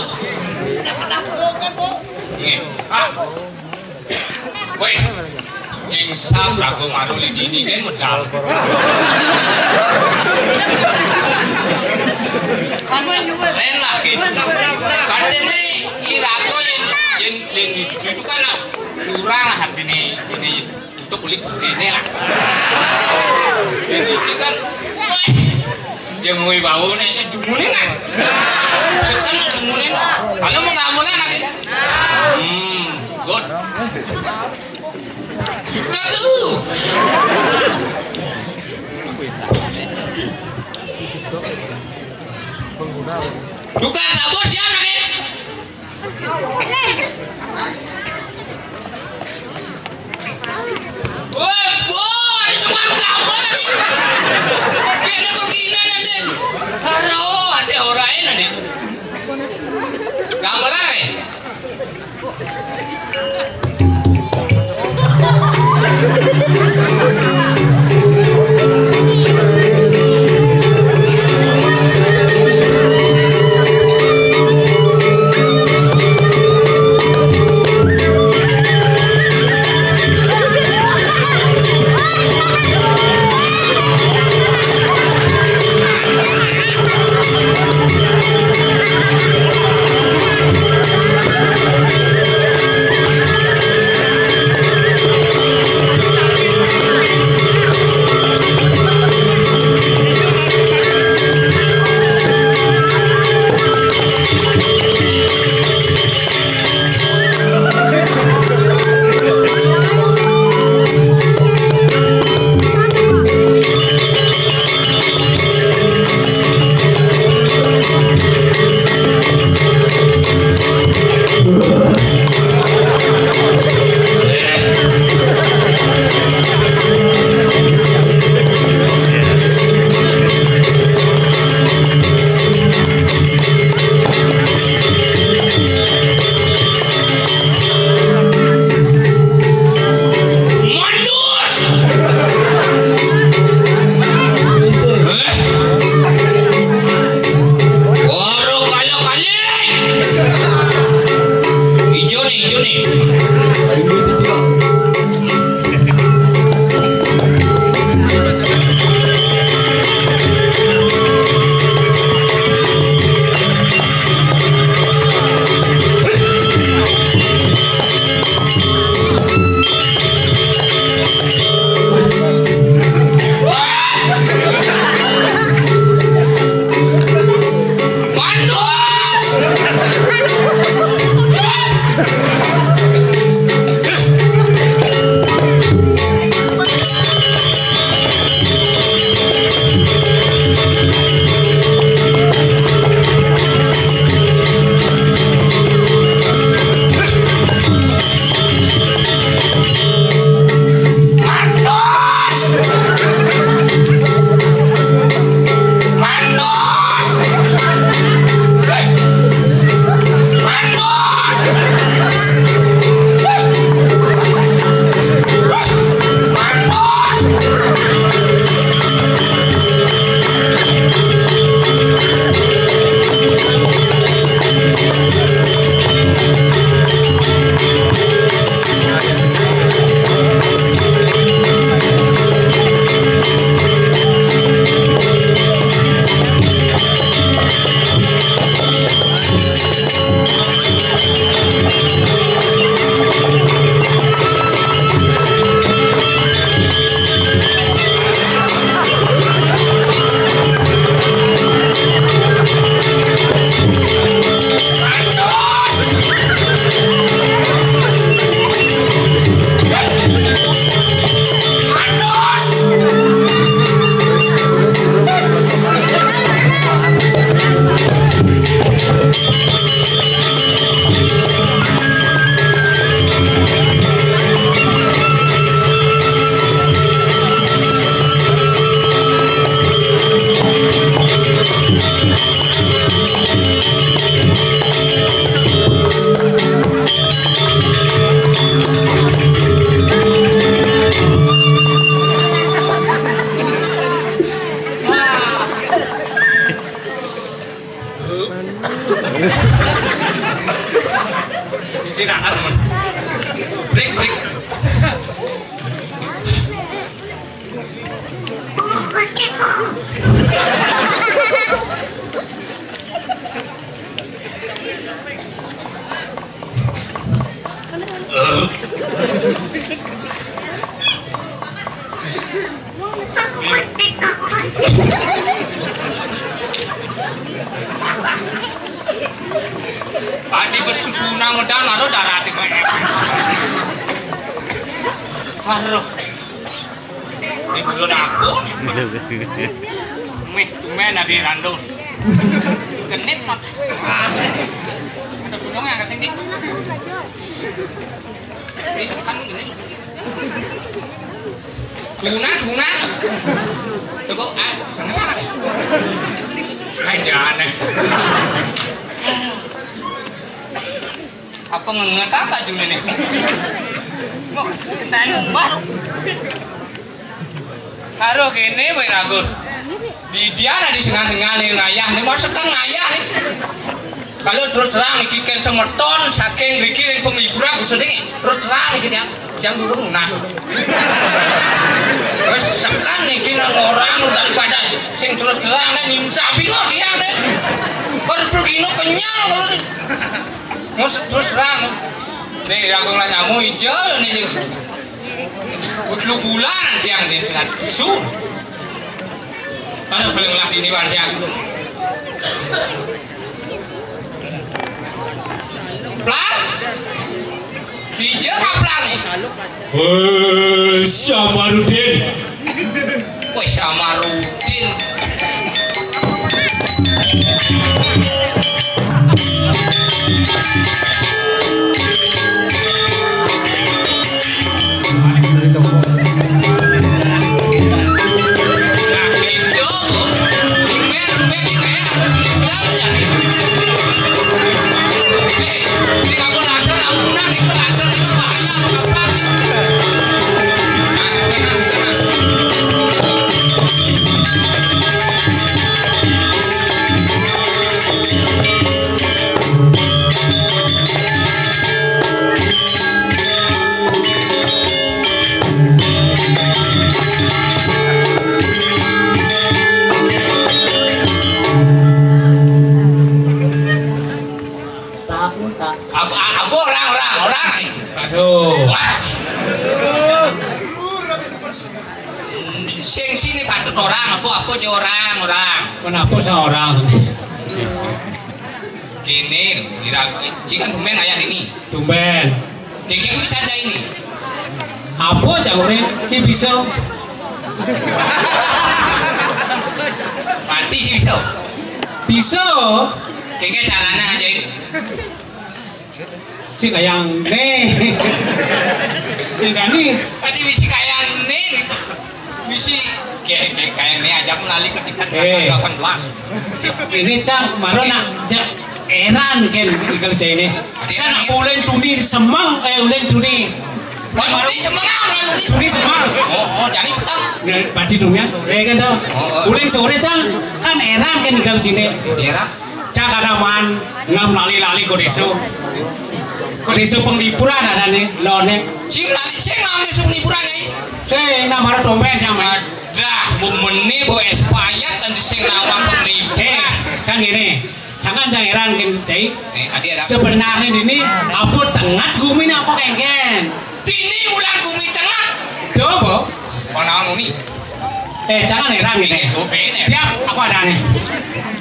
Woi, insam lagu maru di dini kan medal. Lain lah gitu. Katanya irago yang itu kan kurang lah ini untuk beli ini lah. Ini kan, yang mau bau nih jumunin kan? Sekarang jumunin. Kalau mau nggak mulai lagi. Good. Sudah tuh. Bukan lah bos ya anaknya. Woi bos, semua kamu lagi. Kena begini nanti. Haro ada orang lain nanti. Kamu lagi. Istirahat teman. Break. Padi kesusunan medang naruh darah di mana? Haruh. Ini dulu aku. Tumen ada random. Genit not. Ada gunung yang kesini. Ini sekan gini. Tuna. Coba, sana mana sih? Jangan. Apa ngenget apa juga nih? Mau tanya baru. Karo kene bae ragur. Di dia ada di sengal-sengal nih ngayah nih mau sekan ngayah nih. Kalau terus terang iki ken semeton saking mriki ring pengliburan khususnya terus terang iki ya yang durung lunas. Wes sekan iki nang orang daripada sing terus terang nek nyimsapi kok dia nih. Pergi kenyal. Terus terang. Nih ragung lah nyamu hijau nih. Utlu bulan yang di sana sun. Ada paling lah ini warga. Plan? Hijau apa plan nih? Syamaruddin. Syamaruddin. Aku orang. Aduh. Sing sini patut orang, aku aja orang. Kenapa seorang? Gini, jika tumben ayah ini. Tumben. Kiki bisa aja ini. Apa jamurnya? Si bisa. Mati si bisa. Bisa. Kiki caranya aja ini. Si kayang nih. Ini. Tadi misi kayak ini. Misi kayak ini aja melalui ketika 18. Ini cang malu nak eran kan kerja ini. Cang nak boleh tuni semang boleh tuni. Tuni semang. Oh jadi petang. Pasti dunia sore kan dah. Boleh sore cang kan eran kan kerja ini. Daerah. Cang kada man ngam lali kodeso. Kodeso penglipuran ada nih lone. Sing ngambil penglipuran nih. Saya nama dompet sama. Dah memeni bo espayat dan sing nawang penglipuran. Kan gini. Jangan heran kan jadi. Ada. Sebenarnya ini apa tengah gumi apa kengken. Dini bulan bumi tengah. Coba. Mana nih? Jangan heran gini. Tiap apa ada nih?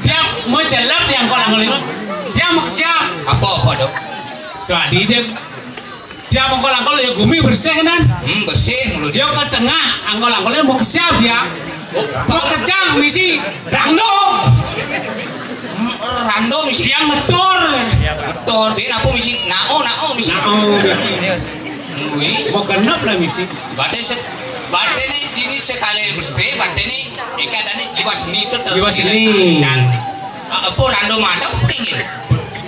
Tiap mau jelap yang kolang kolang. Dia mau siap. Apa dok? Tuh dia. Dia mau kolang kolang ya gumi bersih kan? Bersih mulut. Dia ke tengah angkol angkolnya mau siap dia. Mau kejang misi Rando misi. Dia ngetor. Dia apa misi? Nao misi. Mau genap lah misi. Berarti ini jenis sekali bersih. Berarti ini ikan ini liwas seni itu. Liwas seni. Apa rando mantap pingin.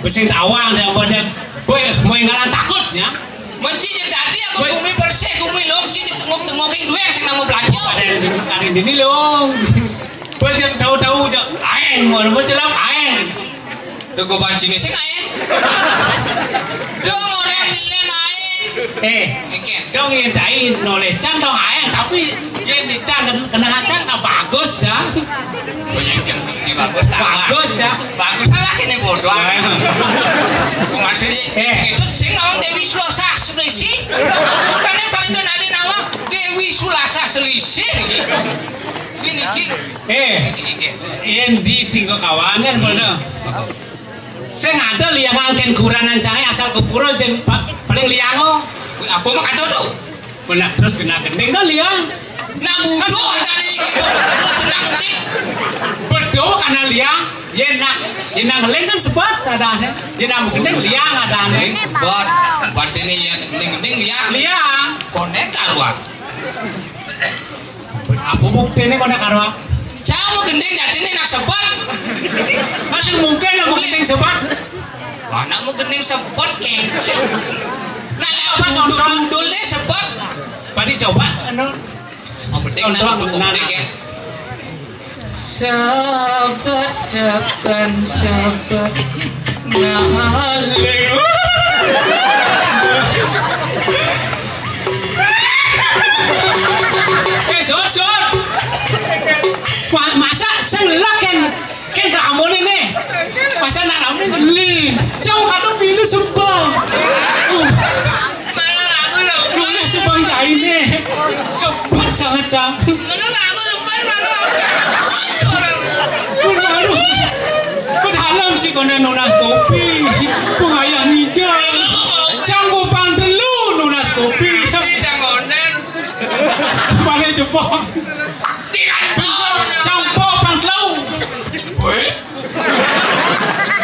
Bersih awang dan buatnya. Boy mau ngalan takut ya. Mencinya tadi aku bumi bersih, bumi long cincin tengok-tengokin dua yang sedang mau belanja. Ada ini long. Buatnya tahu-tahu je. Aeng mau berjelam aeng. Tuh gue banci nih sih aeng. Dong orang dong yang cai noleh cang dong ayang tapi yang di cang kena cang bagus ya. Bagus ya. Bagus lah ini bodoh. Maksudnya itu sing lawan Dewi Sulasa selisih. Bukannya paling itu ada nama Dewi Sulasa selisih ini. Yang di tinggal kawanan bener. Saya ada liang angken kuranan cahaya asal kepuro jeng paling liango. Apa mah kado tuh? Benar terus kena gendeng kan liang. Nah budo kan ini gitu. Terus kena ngerti. Bedo karena liang. Yenang ngeleng kan sebat ada. Yenang gendeng liang ada. Sebat. Buat ini ya gendeng liang. Liang. Konek karuan. Apa bukti ini konek karuan? Jangan gendeng jadi ini nak sebat. Masih mungkin lah gendeng sebat. Mana mau gendeng sebat kengkeng. Nah apa dudulnya sebat. Badi coba anu. Oh betul nak ya. Sebat tekan sebat ngaling. Sot. Masa sengelak kan kamu ini. Masa nak kamu ini jauh kadang bilu sebang. Dulu sebang cai ini sebat sangat cang. Padahal cik kena nunas kopi, pengayah nikah, canggu pang dulu nunas kopi. Tidak ngonen. Balik Jepang. Campur pang lau.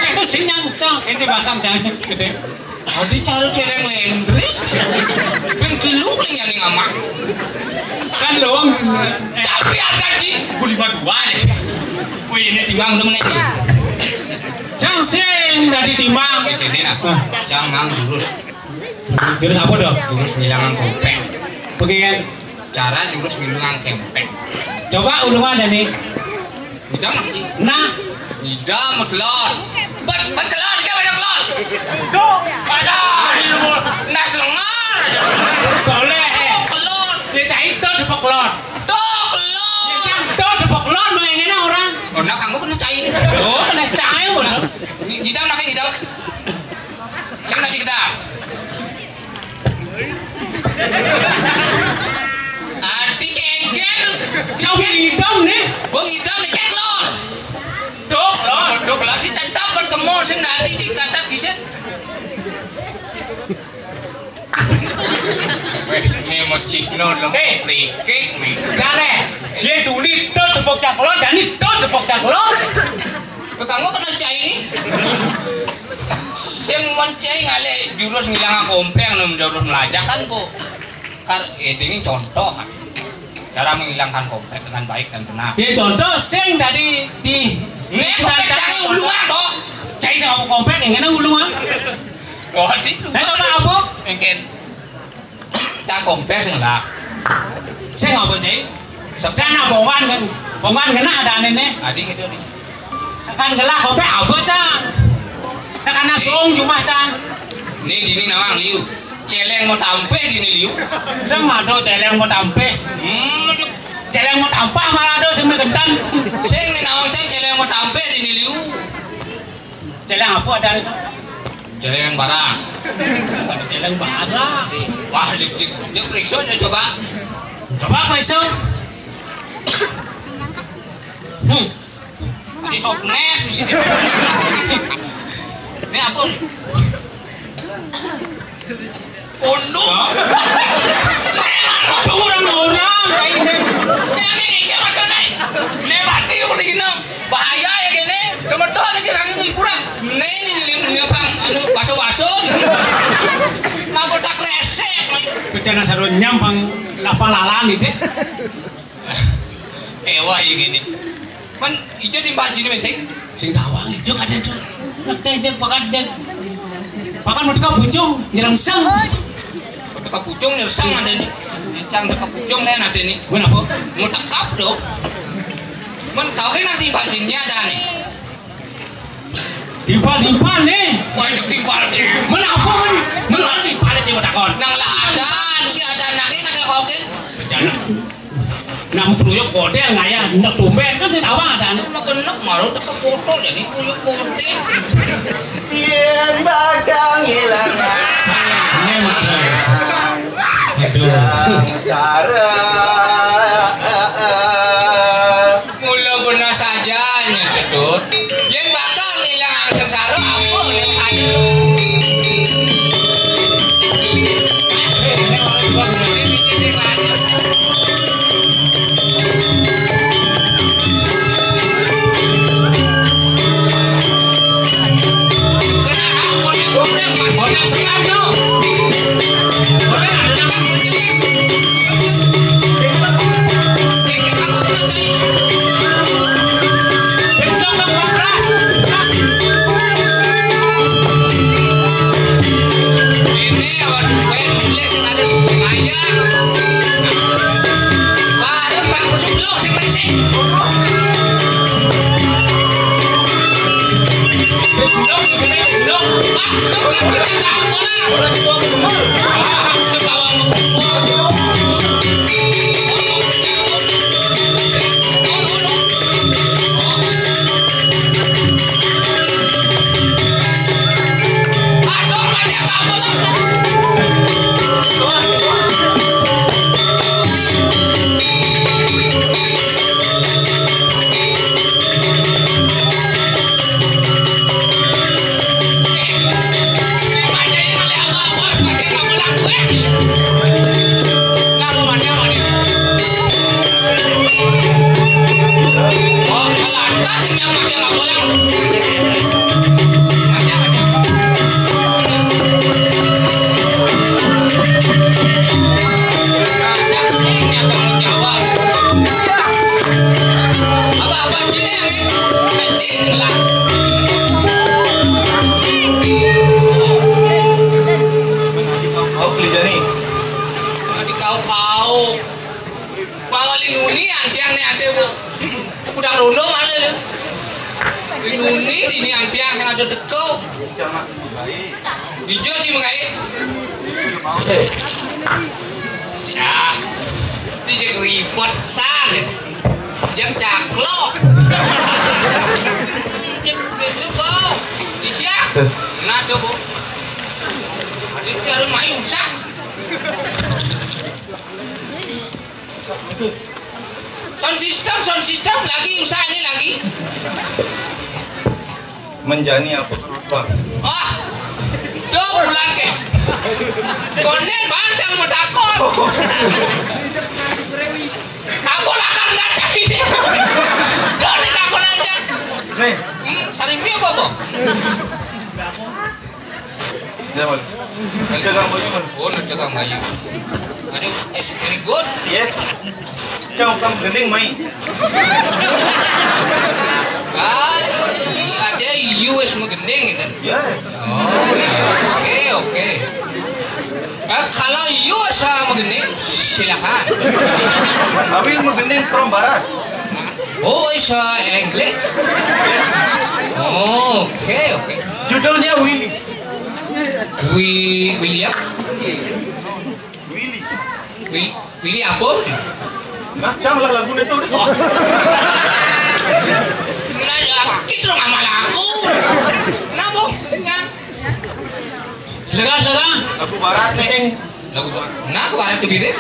Itu sinyang cang, ini basang cang gede. Tadi cari celeng lendris, pengkiluk yang ini ngamak. Kan dong. Tapi harga ji, beli dua nih. Wih ini timbang udah menit. Cang sing dari timbang. Ini nak, cang mang jurus apa dong? jurus ngilangan kompeng. Begini. Cara jurus ngilangan kempeng. Coba ulungan nih. Tidak nak ji. Nah, tidak metelon. Betelon, dia banyak telon. Tuh, ada ilmu nas lengar aja. soleh. Telon, Dia cai itu depok lon. tuh telon. Dia cang itu depok lon mau yang enak orang. Oh nak anggo kena cair. Oh, kena cai bener. Tidak nak tidak. Saya nak kita. Adi kengker. Cau hidam nih. Bang idam ni kek lon. Dok lon. Dok lah si tetap bertemu sing nadi di kasar kiset. Ini mochi no lo. Prikik ni. Jare. Dia tuli itu depok cak lon dan itu depok cak lon. Pekanggo kena cai ni. Sing moncai ngale jurus ngilang kompeng nom jurus melajak kan bu. Kan ini contoh cara menghilangkan kompeng dengan baik dan benar. Dia contoh sing dari di Nek kompeng jangan ulungan toh. cai sama kompeng yang enak ulungan. Oh sih. Nah coba apa? Mungkin. Ta kompeng sing lah. Saya nggak boleh cai. Sekarang bongan kena ada nenek. Adik itu nih. Sekarang gelak kompeng apa cang? Nah karena song cuma cang. Ini dini nawang liu. Celeng mau tampe dini liu. Sama do celeng mau tampe. Celeng mau tampah malah do sing gentan. Sing ni nawang cang celeng mau tampe dini liu. Celeng apa ada itu? Celeng barang. Sekarang celeng barang. Wah, dia periksa dia coba. Coba periksa. Ini sopnes di sini. Ini apa nih? Kondom. Orang-orang kayak ini. Ini macam ni. Ini pasti udah gini. Bahaya ya gini. Teman-teman lagi lagi hiburan. Ini bang, anu baso-baso. Mau tak resek. Bencana saru nyampang lapalalan itu. Wah yang gini. Men, hijau timbal sini sing. Sing tawang hijau ada itu. Nak cek pakan mau dekat pucung nyerangsang. Dekat pucung nyersang ada ni. Cang dekat pucung lain ada ni. Kenapa? Mau tekap dong. Men kau kan nak timbal sini ada ni. Timpal nih. Wah itu timbal sini. Menapa men? Menapa timpal aja takon. Nang lah ada bodel ngaya nek dompet kan saya tahu ada anu. Magenek malu tak foto jadi kuyuk bodel. Yen bakal ngilang. Ini mah. Cara Mula benar saja nya cedut. Yang bakal ngilang sengsara apa yang ada. Sound system lagi usaha ini lagi. Menjani apa? Ah, 2 bulan ke. Konden bandang mau takut. Aku lakan nggak cari dia. Konden takut aja. Nih, Saling dia apa? jangan. Jaga bayu man. Oh, nak jaga bayu. Aduh, it's very good. Yes. Ciao kam gending mai. Ada US menggending gitu. Yes. Oh iya, oke. Kalau US menggending, silakan. Abil menggending from barat. Oh, is English. Oh, oke. Judulnya Willy. William. Willy apa? Nah, cang lah lagu itu. Itu nama lagu. Kenapa? Silakan. Aku barat nih. Lagu nah ke barat ke biru.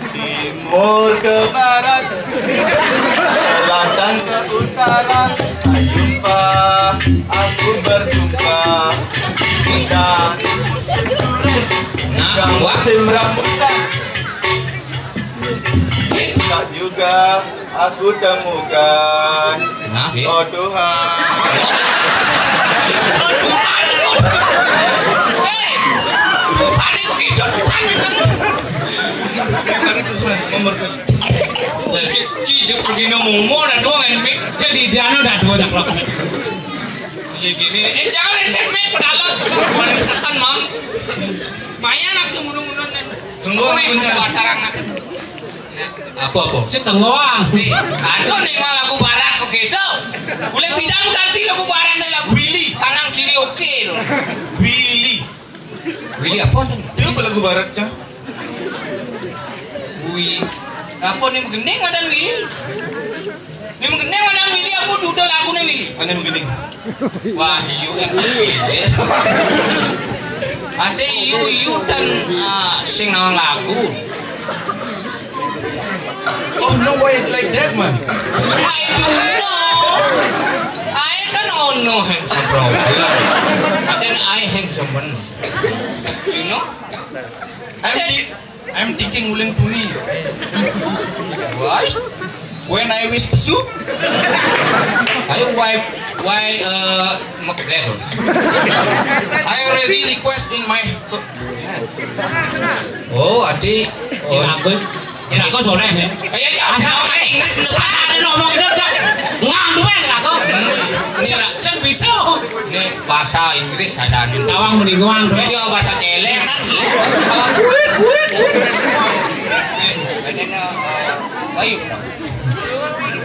Timur ke barat, selatan ke utara, jumpa, aku berjumpa. Dari musim durian, hingga musim rambutan. Tak juga aku temukan. Nah, Oh Tuhan. Tuhan itu begitu Tuhan Memberkati. Cijuk begini mumu ada dua kan mik Jadi dano dah dua dah kelak. iya gini jangan reset mik pedalam boleh tekan mam Maya nak mundur-mundur Tunggu punya. Watarang nak apa Setengah. aduh nih mah lagu barat kok gitu boleh tidak ganti lagu barat saya lagu Willy. kanan kiri oke loh Willy. Willy apa tuh Dia lagu baratnya. Apa nih menggendeng madan Willy? Nih menggendeng madan Willy aku duduk lagu nih Willy. Ane begini. Wah, you experience. Ate you tan sing nawang lagu. Oh no, why like that man? I don't know. I kan ono handsome bro. Then I handsome one. You know? I'm thinking ulang tuni. What? When I wish pesu, Ayo why makbles. I already request in my. Oh, ati. Oh, Ini aku sore nih. kayak jauh sama Inggris nu Ada ngomong itu kan. Ngang dua yang aku. Cek bisa. Ini bahasa Inggris ada nih. Tawang mending nguang dua. Coba bahasa celeng kan. Ayo.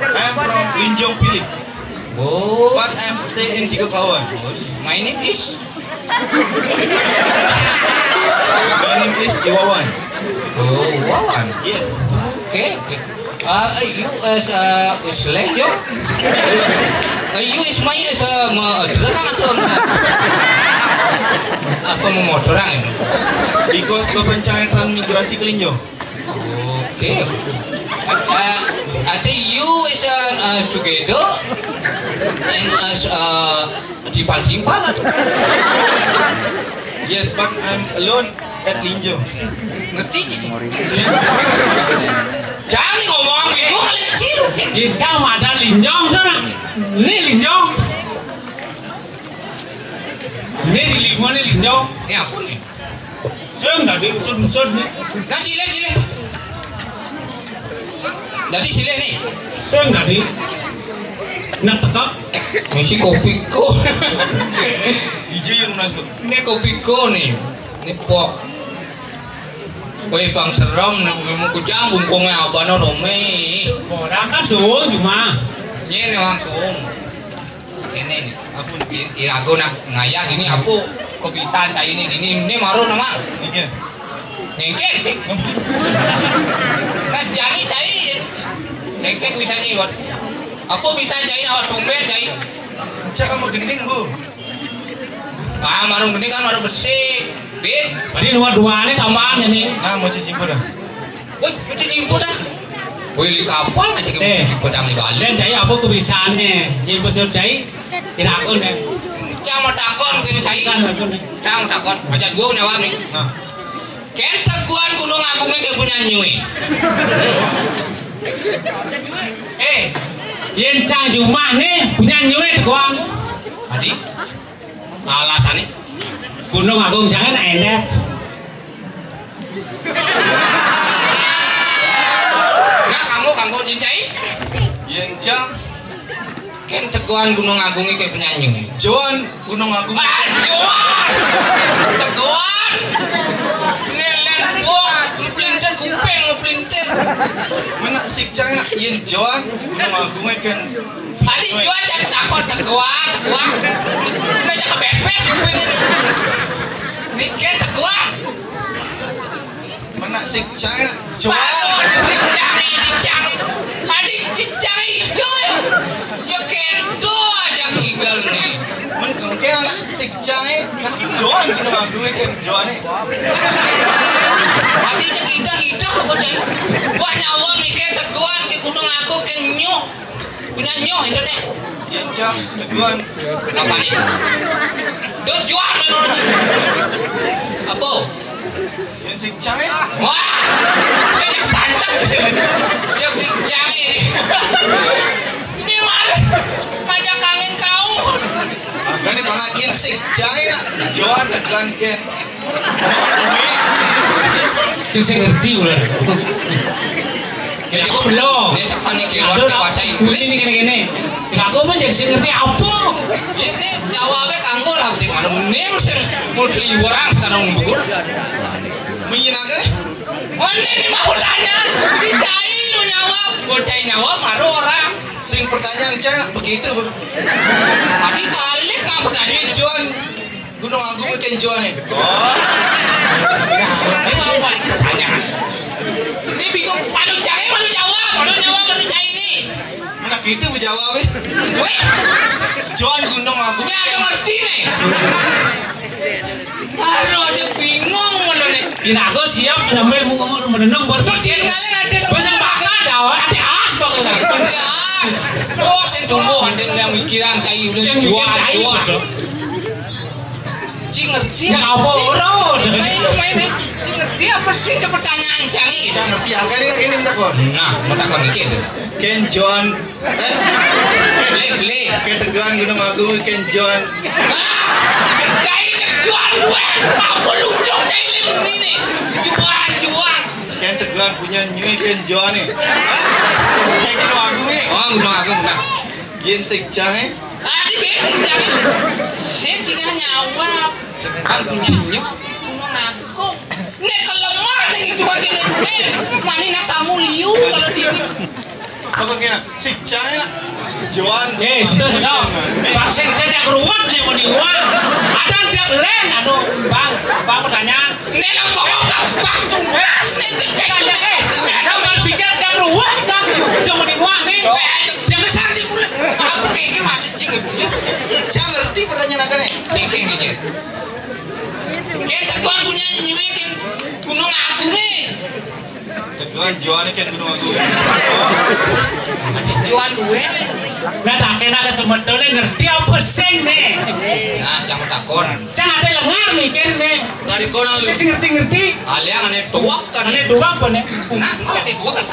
I'm from Linjong Pilik, Oh. but I'm stay in Tiga Kawan. My name is. My name is Iwawan. Oh, Wawan. Yes. Okay. You as Islam yo. You is my as kan atau apa mau motoran ini? Because kepencairan migrasi ke Linjong. Okay. I think you is together and as simpal atau? Yes, but I'm alone at Linjong. Ngerti sih? Jangan ngomong gitu kali kecil. Lincang madan linjong tuh. Ini linjong. Ini di lima nih linjong. Ini apa nih? Seng tadi usut nih. Nah sile. Jadi sile nih. Seng tadi. Nak tekak. Misi kopiku. Hijau yang masuk. Ini kopiku nih. Ini pok. Woi bang serem, mau kujang bungkungnya abano dome. Orang kan suul cuma. Ini langsung. Ini nih. Aku irago nak ngayah gini aku kok bisa cai ini gini. Ini maru nama. Iya. Nengkek sih. Mas jadi cai. Nengkek bisa nih buat. Aku bisa cai awal tumben cai. Cak kamu gending bu. Ah marung gini kan marung bersih. Bin. Tadi dua-dua ini tambahan ini. Nah mau cuci pura. Woi, cuci jemput dah. Woi, li kapal aja ke cuci pedang di balik. Dan cai apa kebisaannya? Yang besar cai, tidak aku nih. Cang mau takon kini cai. Kebiasaan aku nih. Cang takon. Aja gua jawab nih. Nah, Ken teguan Gunung Agungnya kayak punya nyui. Yang cang cuma nih punya nyuit teguan. Adi, alasannya? Gunung Agung jangan enak. Nah kamu nyicai? Yencang, Ken teguan Gunung Agungnya kayak punya nyui. Joan Gunung Agung. Teguan, nelen buang, ngepelintir kupeng ngepelintir. Mana sik cang nak yen Joan Gunung Agung kan. Adi jual jadi takon teguan. Ini jangan bes-bes kupeng ini. Ini Ken teguan. Mana sik cang nak Joan. Dicari. Adi dicari itu ya. Ya kento aja gigal nih. Mungkin anak sik cang nak Joan Gunung Agung kan Joan ni. Adi kita apa cai? Wah nyawa mikir teguan ke Gunung Agung ke nyok. Punya nyok itu deh. Yencang, Joan. Apa nih? Do jual menurut. Apa? Yen sik cang Wah, ini panjang sih. Jadi jangan. Ini mana? Banyak kangen kau. Agak ni bangat yen sik cang nak Joan tekan ken. Saya ngerti ulah. Ya aku belum. Ini sepan nih keluar bahasa Inggris. Ini gini. Aku mah jadi ngerti apa. Ini jawabnya kanggo lah. Di mana nih sih mau orang sekarang ngumpul. Menyenangkan ni. Mana ini mau tanya? Si Cai lu jawab. Gue Cai jawab ngaruh orang. Sing pertanyaan cang nak begitu bu. Tadi balik nggak Ni pertanyaan. Joan Gunung Agung kan Joan ni. Ini baru balik pertanyaan. Ini bingung paling Cai malu gitu bu jawab Weh, Joan Gunung Agung nya ada ngerti nih. Aduh, aja bingung mana nih. Irago siap ngambil menenang baru Tinggalin ada Bahasa bakal Jawa, ada as pokoknya. Oh, saya tunggu ada yang mikiran cai udah jual. Cing ngerti. Ya apa orang? Main. Cing ngerti apa sih ke pertanyaan cai? jangan ngerti angka ini ini ndak kon Nah, mau takon mikir tuh. Ken Joan Beli. Ken Teguhan Gunung Agung Ken Joan Cai jual gue. Apa lucu cai ini nih? Jual. Ken Teguhan punya Nyui Ken Joan nih Ken Gunung Agung nih Oh, Gunung Agung benar. Yen Sekcang Di basic cai. Saya tinggal nyawab. Kan punya nyok Gunung Agung. Nek kelemar lagi juga kena duit. Mana nak kamu liu kalau dia ni. apa kena Sekcang lah Joan Sudah. Bang Seng saya keruat nih mau diuang. Ada tiap len, aduh, bang pertanyaan. Nek nak bawa bang tugas nek cai aja Ada mau pikir keruat kan, cuma diuang nih. Jangan sakit pula. Aku kayaknya masih cingit. Sekcang ngerti pertanyaan angka nih Kayaknya gitu. Kayak Teguhan punya nyuik kan Gunung Agung nih. Teguhan Joan Ken Gunung Agung Macam jual duit. Nah, tak kena kesemedone ngerti apa sing nih. Nah, jangan takon. Jangan ada lengar nih kan nih. Dari kono lu. Sing ngerti. Aliang ane tuak kan. Ini dua apa nih? Nah, ini ada dua kan.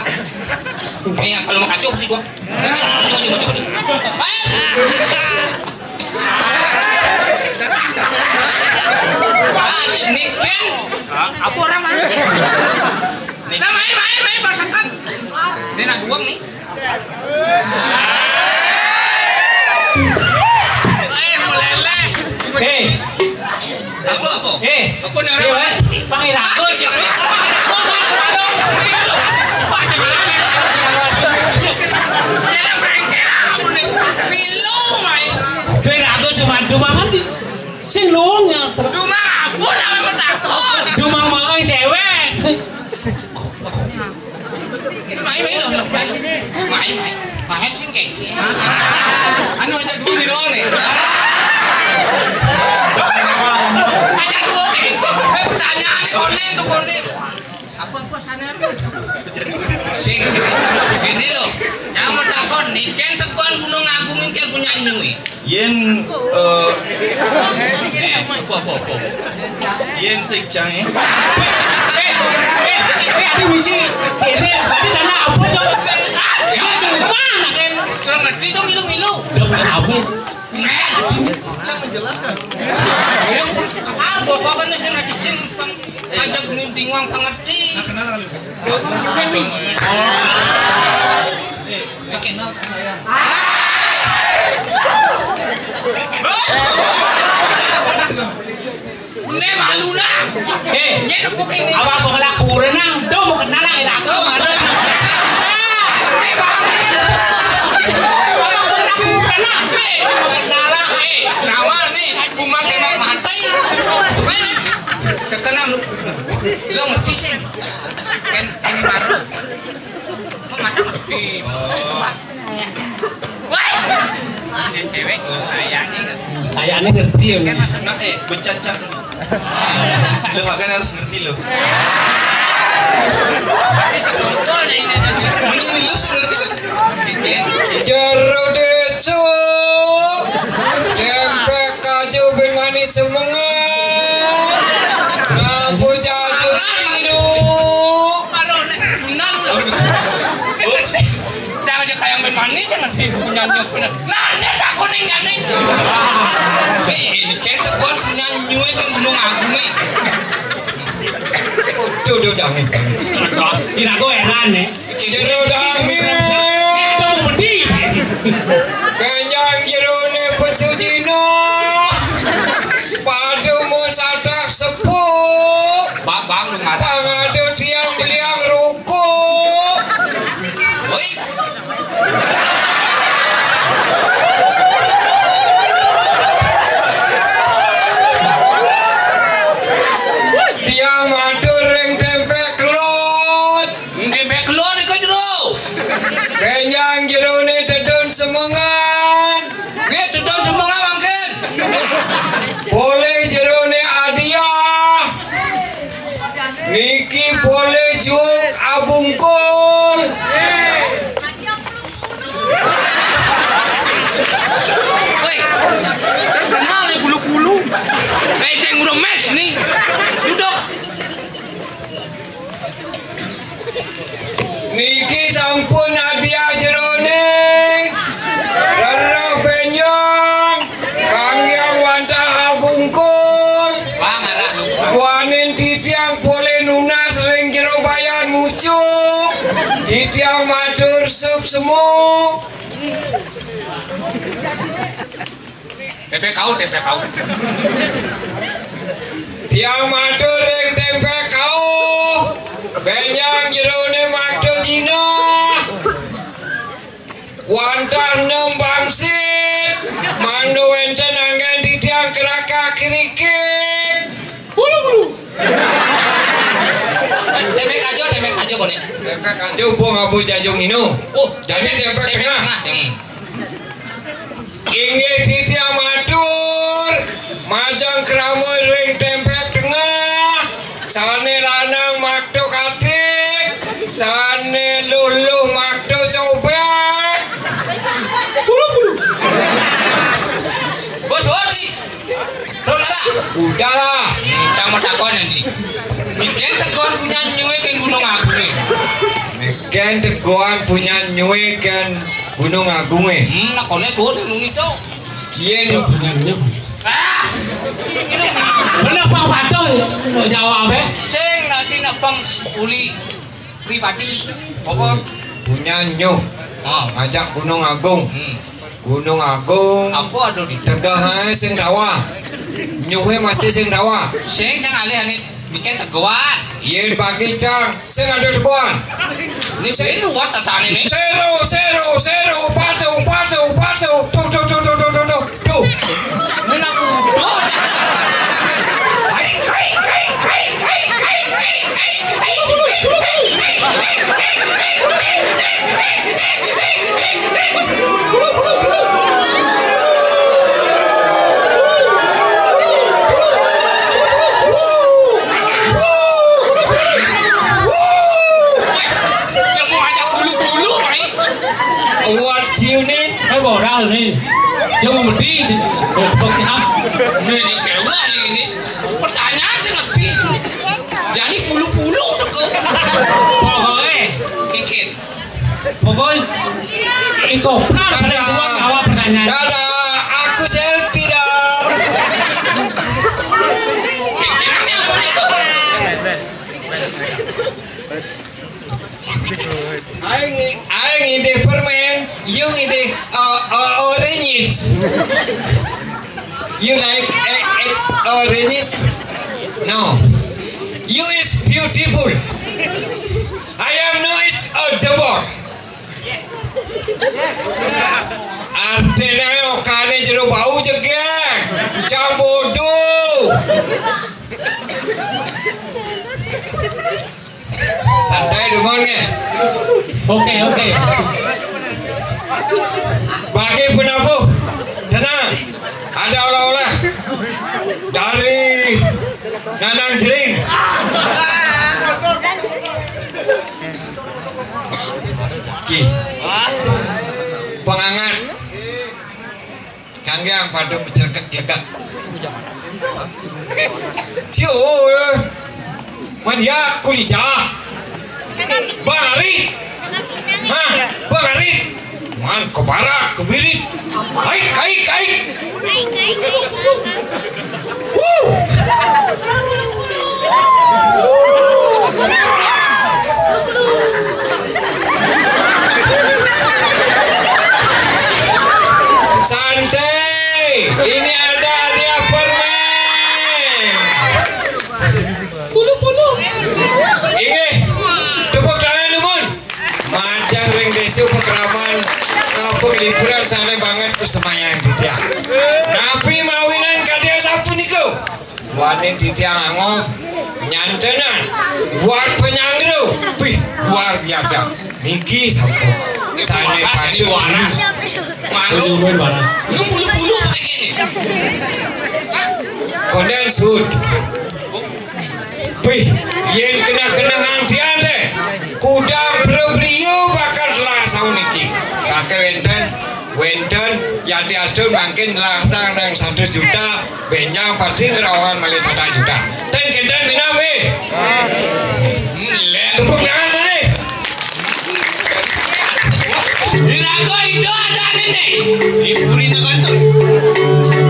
Ini kalau mau kacau sih dua. Ini kan apa orang mana? Nah, main bersakat. Dia nak duang nih. Meleleh. Apa? Apa nih orang? Pangirago sih. Jangan berengkel. Apa nih? Pilau main. Dua rago dumang kan sing luangnya. Rumah aku lah memang takut. Dumang mang cewek. Main sih kayak gini. anu aja dulu di doang nih Ajak gua kayak gitu. Pertanyaan konen. Apa sana? Sing ini loh. Jangan mau takut nih. Ken Teguhan Gunung Agung yang punya nyui. Yen Apa? Yen Sekcang Ada misi. Ini tadi dana apa coba? Ya cuma nak kan. Kurang ngerti dong milu. Udah apa sih? Cang menjelaskan Yang kenal bapak kan saya ngaji simpang. Ajak bingung pengerti. nah kenal kali Oke. kenal ke saya Ini malu lah. Nyet aku ini. Apa mau ngelakuin nang? Tuh mau kenal lah irago ada. Nama nih, kumat kemak mati. Sekenam lu, lo ngerti sih? Kan ini baru. Kok masa ngerti? Wah, ini cewek Kayaknya ngerti ya. nah bercacat lo akan harus ngerti lo mending lo sih ngerti kan Jero deso Dempe kaju bin manis semangat Ngapu jaju rindu Jangan aja kayak main manis jangan punya nyok bener. Nah, nek aku ning jane. Kayak Teguhan punya nyuik yang Gunung Agung nih. Udah dangin Irago heran ya. Jero dangin Itu mau medi. Kenyang jero ne pesudino Padu musadak sepuh Bang lu ngarep. Pangadu tiang liang ruku Woi. Tiang madur ring tempe kelot Ndek keluar iku jero. Kenyang jero ne dedun Niki boleh juk abungkul. Woi, kenal ya bulu-bulu. Saya udah mes nih. Duduk. Niki sampun hadiah jerone. Rara penyong. Kang yang wantah abungkul. Wah, ngarah lu. Wanin titiang boleh nunas ring jero bayan mucuk. Titiang matur sup semuk. Tempe kau. Tiang matur ring tempe kau. Benyang jerone matur jino. Wantah nem bangsit. Mando enten angin titiang keraka kerikik. Tempe kajo kone. Tempe kajo buang abu jajung inu. Oh, Jadi tempe tengah. Hmm. Inge titiang matur. Majang keramu ring tempe tengah. Sane lanang makdo katik. Sane luluh makdo cobek. Bos Odi. Ronara. Udahlah. Sama takon nanti. Mungkin tegon punya nyuwe ke Gunung Agung nih. Meken tegoan punya nyue kan Gunung Agung Nakonnya suruh nuni cok. Yen Ah, ini Bener Pak Pato jawab sing nanti napang uli pribadi. apa punya nyu Oh, ajak Gunung Agung. hmm. Gunung Agung Aku ada di tegah sing rawa. Nyuhe masih sing rawa. sing jangan alih nih bikin teguan. Yen pagi cang sing ada tegoan. Ini saya luar tasan ini. Seru patu tuh. Ini aku udah. Yang mau ajak bulu-bulu nih. What you need? Cái bỏ ra rồi đi Chứ mà một tí Bậc chạm Ini kewa ini. Pertanyaan saya ngerti. Jadi bulu-bulu tuh kok. Pokoknya Kikit. Pokoknya Iko Prar paling tua jawab pertanyaan Dadah, aku selfie dong. Kikitnya mau itu. Aing ide permen, you ide oranges. You like oranges? No. You is beautiful. I am no is adorable. Artinya okane jero bau jegeng. Cambodoh. Santai dong nge. Oke Bagi penabuh, tenang. Ada oleh-oleh dari Nanang Jering. Ki, pengangat. Canggih pada mencerket-cerket. Siu, Madia kuliah. Bang Ari, hah, Bang Ari, man kebarak kebirit, kai. Santai, ini ada dia permen. Bulu-bulu. Ini tepuk tangan numun. Macam ring desa pekraman ngapung liburan sampai banget ke semayang di tiang. Napi mawinan kadia sapu niku. Wanin di tiang angop nyantenan buat penyangru. Wih, luar biasa. Niki sapu. Sane padu waras. Malu. Gue balas Lu bulu-bulu kayak gini. konden sud. Wih, yen kena-kenangan tiada kudang berbrio bakal lah saun iki. Kakek wenten yang diastur makin langsang yang 1 juta benyang pasti kerawan malih 1 juta. Dan kendan minam tepuk tangan mana? Irago itu ada nenek. Dipuri nekantur.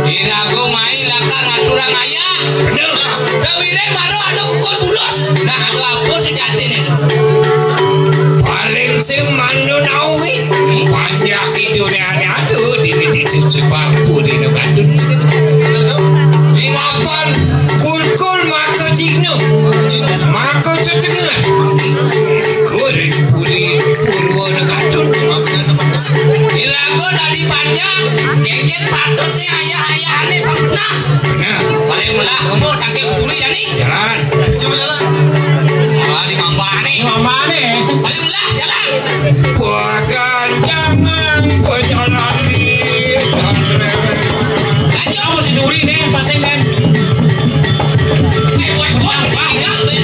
Irago main lakar aturang ayah. Bener. Dawire baru ada kukul bulos. Nah ada apa sejati nih? Paling sing mandu nawi. Banyak itu ane atuh di susu bambu di nekatun. Makan kul maka jigno. Maka cecengan. Goreng puri purwo nekatun. Irago dari panjang. Kengkeng patutnya ayah-ayahane pernah. Benar. Paling melah kamu tangke kuburi ya nih. Jalan. Coba jalan. Wah di mambane. Mamane. Paling melah jalan. Bukan jangan pejalani. Kamu si Duri nih pasengan. Wes wong tinggal deh.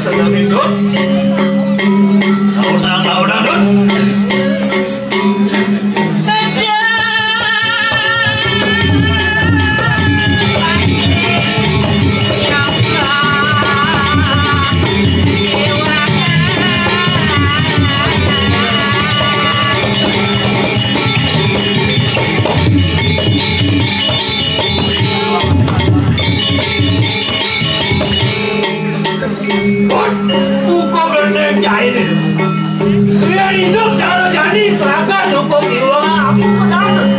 masa lagi dun. Laudang dun. Hukum dan jahil. Dia hidup dalam jadi perakan hukum iwa aku kedalam.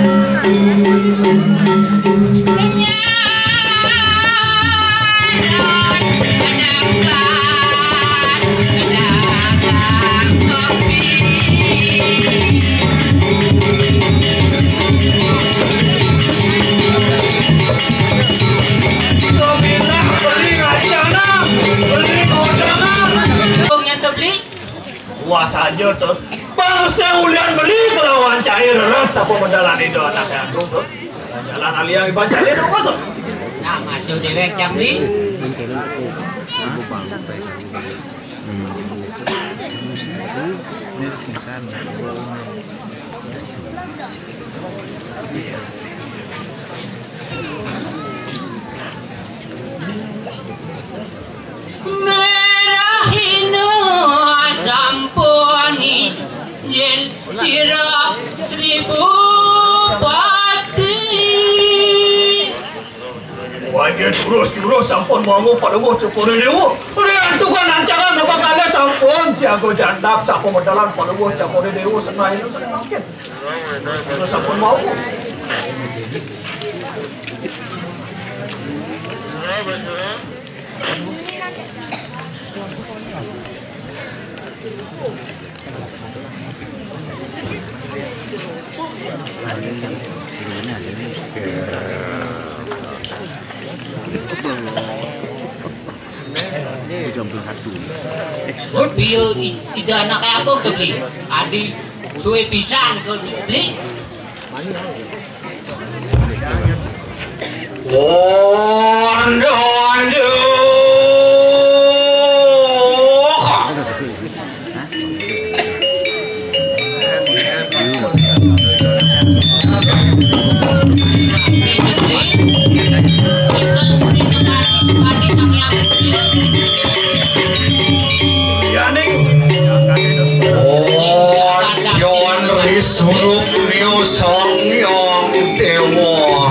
Wah saja tuh. Bangsa ulian beli kelawan cair rat sapa medalan itu anaknya aku tuh. Jalan aliang baca dia tuh tuh. Nah, masuk dewek jam ni. Merahinu sampuni yel sirah 1000 pati. Wah dia terus sampun mau pada gua cukur dewa. Rian tu kan ancaran apa kali sampun siago jandap sapa medalan pada gua cukur dewa senai itu senai mungkin. Terus sampun mau. Bio itu anaknya aku tuh beli. Adi suwe pisang kau beli. Suruh niu sang yang dewa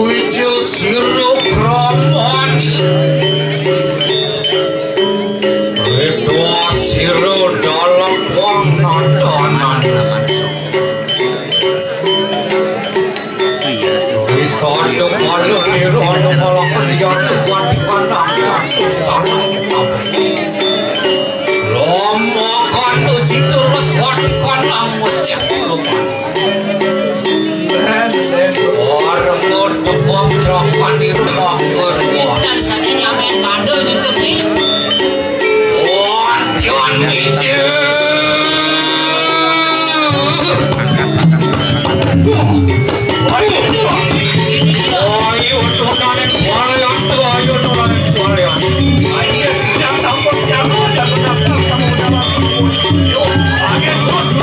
wijil sirup ramani Ridwa sirup dalam warna danan Risadu malu nirwana malah kerjatu wati panang jatuh sana Lomokan usitu terus watikan amus yang lupa Orang bertukang cerakan di rumah kedua Dasarnya nyamen pada itu beli. Wantian hijau Ayo tunanen kualian tuh, ayo tunanen kualian Ayo yang sampun siapa, jangan daftar sama udah Yo, agen terus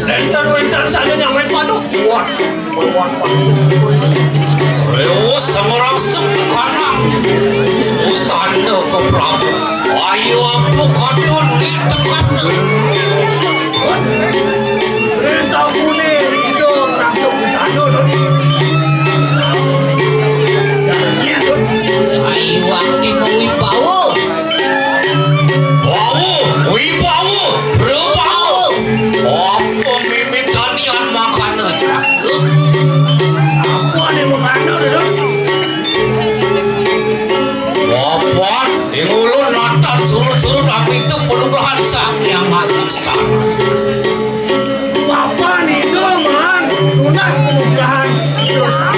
Lentano Aku kotor di tempat tuh. Sabune itu langsung ke sana loh. Jalannya tuh. Saya waktu mau bau. Bau, berbau. Apa mimit tanian makan aja? Apa nih makan dulu? Apa? Ingulun natal suruh-suruh tapi itu perubahan sang yang hati sanas. Apa nih doman? Lunas penugahan dosa.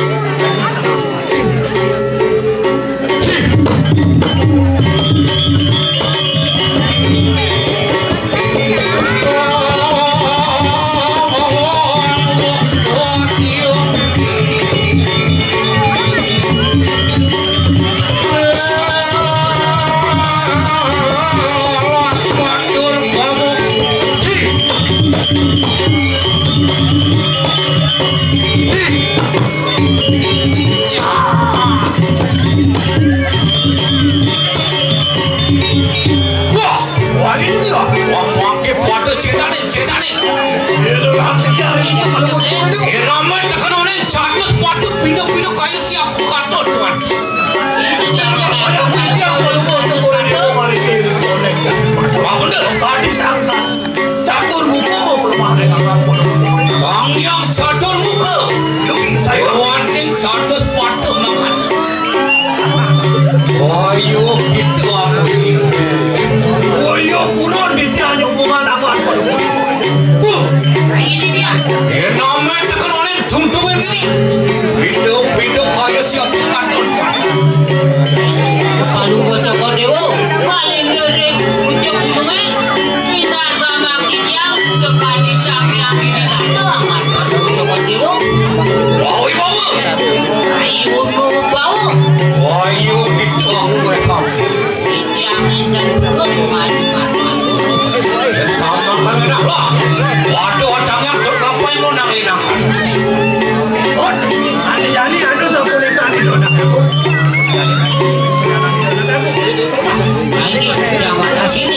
Jadi sama seperti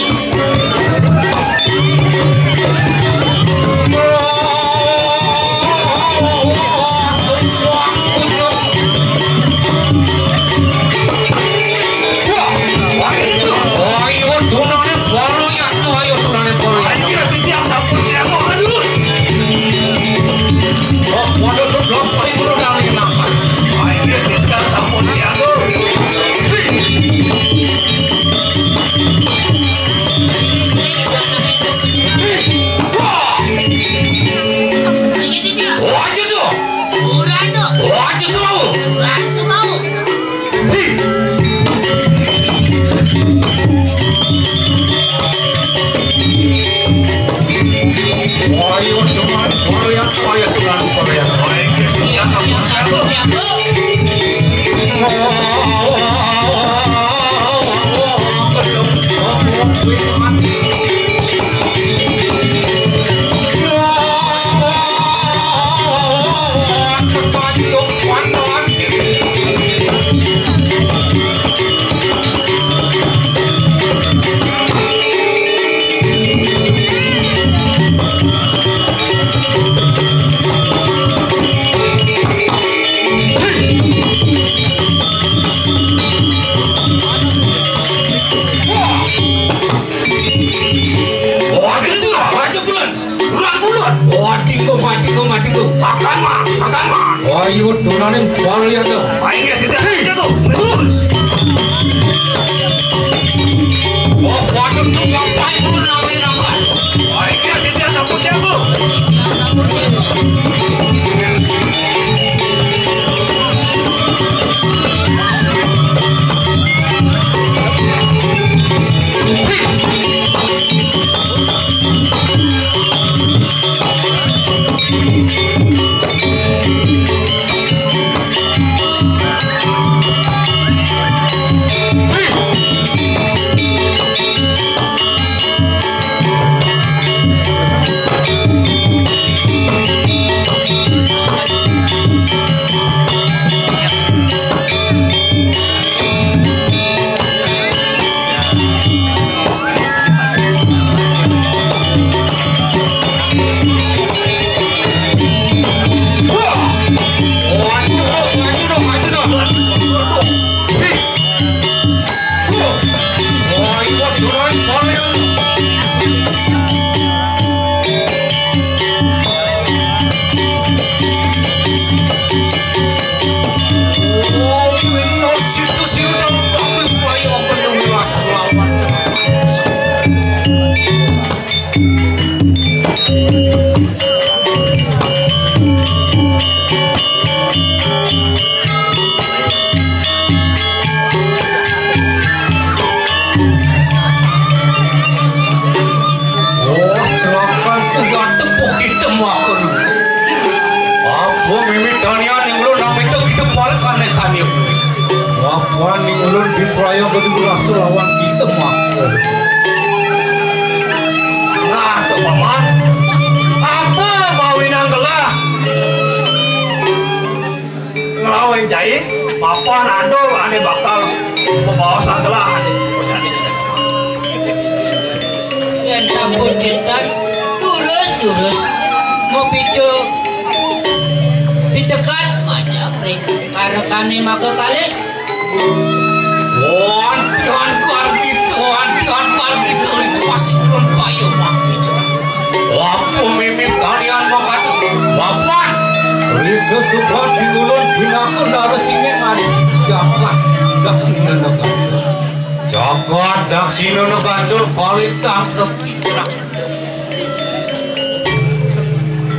Ayo donanin kualian tuh. Ayo tidak jatuh, terus. Oh, waduh tuh ngapain lu nawain? Ayo tidak sapu jatuh. Sapu jatuh. ulun diproyok gede rasa lawan kita mah. Nah, tuh paman. Apa mawinang gelah? Ngelawan jahit, papan ando ane bakal membawa sang gelah ane semuanya. Yang sampun kita terus mau picu ditekan majak rek karekane maka kali Wantian kuar gitu itu masih belum kaya makin. Wapu mimik kalian makanya Bapak Risa suka diulun binakan darah singa ngari jagat dak sina nagantul jagat dak sina nagantul kali tangkep kicerah.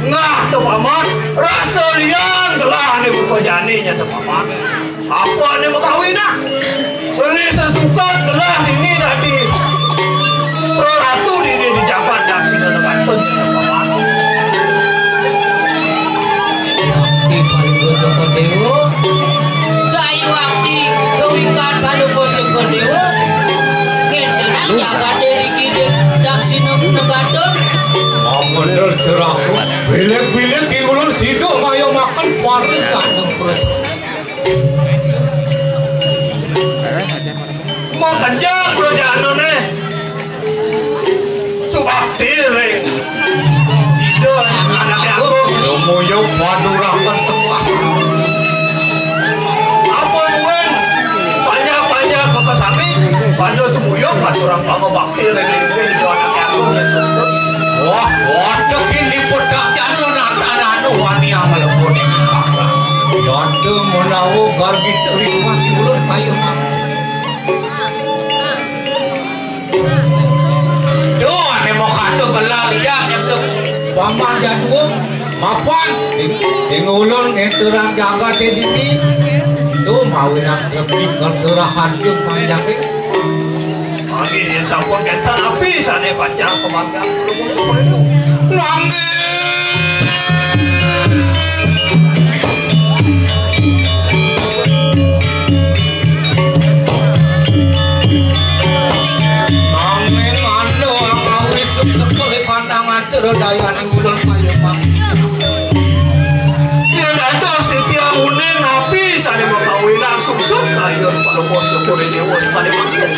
Nah, tuh paman, rasa lian gelah ane buka janinya tuh paman. Apa ane mau kawin ah? Beli sesuka gelah ini tadi. Pro ratu ini dijabat dak sina nagantul tuh paman. di paling bojo dewa saya waktu kewikan paling bojo dewa ngenderang jaga diri kide dak sina nagantul. Bener cerahku bilik-bilik diulun sido kaya makan pari jantung terus Mau kencang bro jano nih. Subakti ring. Itu anaknya aku. semuanya padurakan sepas Apa muen? Banyak ke sami. Pada semuyuk paturang pango bakti ring itu anaknya aku. wah waduh ini pedak jantung nata-nata wani amal pun ini kakak yaitu menawu gargi terima si ulun kaya makan tuh ane mau kado gelar liang itu paman jatuh mapan ulun ngeterang jaga tedini tuh mawinan terpik ngeterang hancur panjang Lagi yang sampun kentan api sana panjang kemangga. Nanging ando angawi sekali pandangan terodaya ning ulun kaya mak. Dia datang setiap uning api sana mau kawin langsung sub kayon kalau bocor kore dewa pada makin.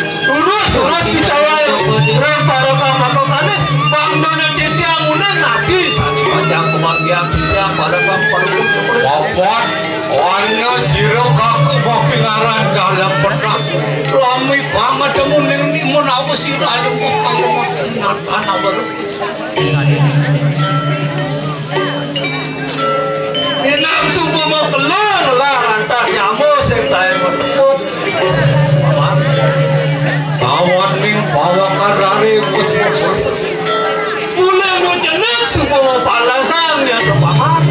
Terus bicara rek para kamako kane bangdone setiap uning api sana panjang kemangga setiap pada bocor kore. Bapak, ana sira kaku bapi ngaran dalam petak. Lami banget temu ning di menawa sira anu kaya makin nata baru. Inam subuh mau keluar lah lantas nyamuk sing tae meteput. Paman, Sawan ning bawakan rare wis bos. mulai nu jenek subuh mau palasan ya tuh paman.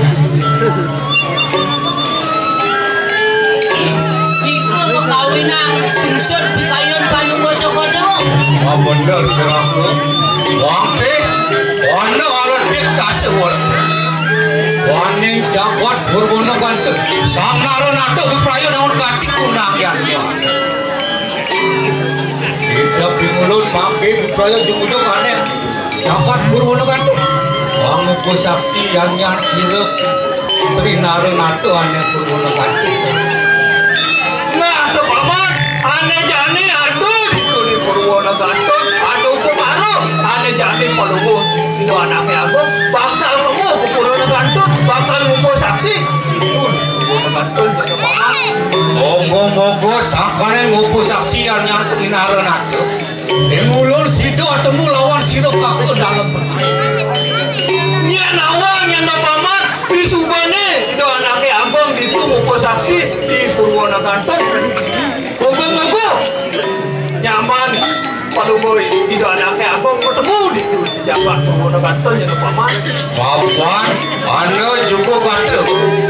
Ika kawinan sungsut pikayon paling bojo dewa. Bener cerahku. Wangke, wana alat kita sewar. Wani jagat berguna kantor. Sang nara nato biprayo naon kati kunang yang dia. Kita pingulun pakai biprayo jumuduk aneh. Jagat berguna kantor. Wanguku saksi yang siruk. Sri nara nato aneh berguna kantor. Nah tuh paman, aneh jani aduh itu di Purwono Ganton, aduh pengaruh, aneh jani palugu itu anaknya aku bakal kamu ke Purwono Ganton, bakal ngumpul saksi itu di Purwono Ganton jadi paman. Mogo-mogo sakane ngupu saksian yang selinara nato. Ngulur sido atemu lawan siro kaku dalam perang. Nya nawangnya no paman di Subane itu anaknya Agong itu ngumpul saksi di Purwono Ganton. Mogo-mogo nyaman palugu itu anaknya Agong ketemu di Jabat Purwono Ganton jadi paman. Papan, ane juga kata,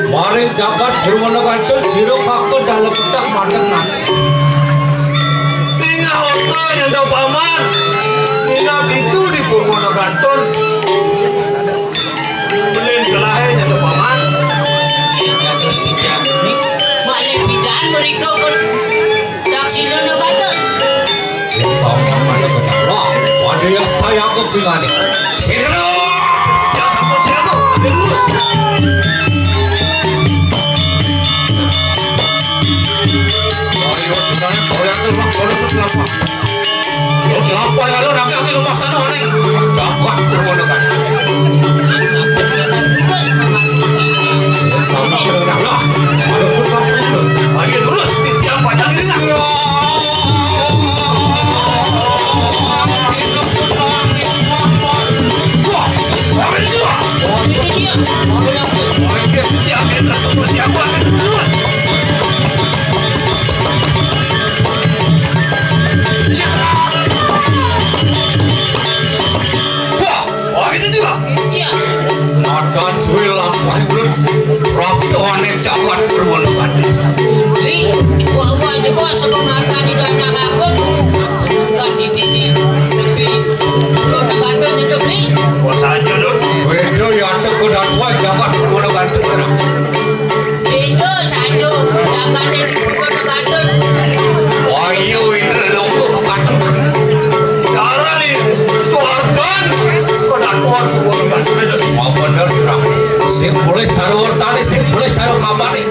mari jabat Purwono Ganton siro kaku dalam petak mandang nanti. Tinggal hotel yang do paman, nginap itu di Purwono Ganton. Beliin gelahnya do paman. Terus dijak nih, balik bidaan mereka pun dak Sino na ba doon? Sama mana kenapa? Ada yang saya kepingin. Segera. Ya sampun sila ko. Ambil lurus. Ayo, sebenarnya kalian tuh kelapa. Kelapa ya lo nanti aku rumah sana nih. Jabat permodakan. Sampun sila lurus naman. Sama kenapa? Ada pun kamu. Ayo lurus. Yang panjang ini lah. Nadan suilang paling raktuan yang jabat permodakan. Li, buah-buah aja bos sebelum makan di tanah agung. Bukan di belum ngebantu nyedok li. Bos aja dong. Wedo yang tergoda tua jabat permodakan terang. Itu saja jangan di Purwono Gandul. Ayo ini loko ke kantong. Cara nih. Suargan. Kedatuan Purwono Gandul. Mau bener cerah. Si boleh cari wartani, si boleh cari kapan nih.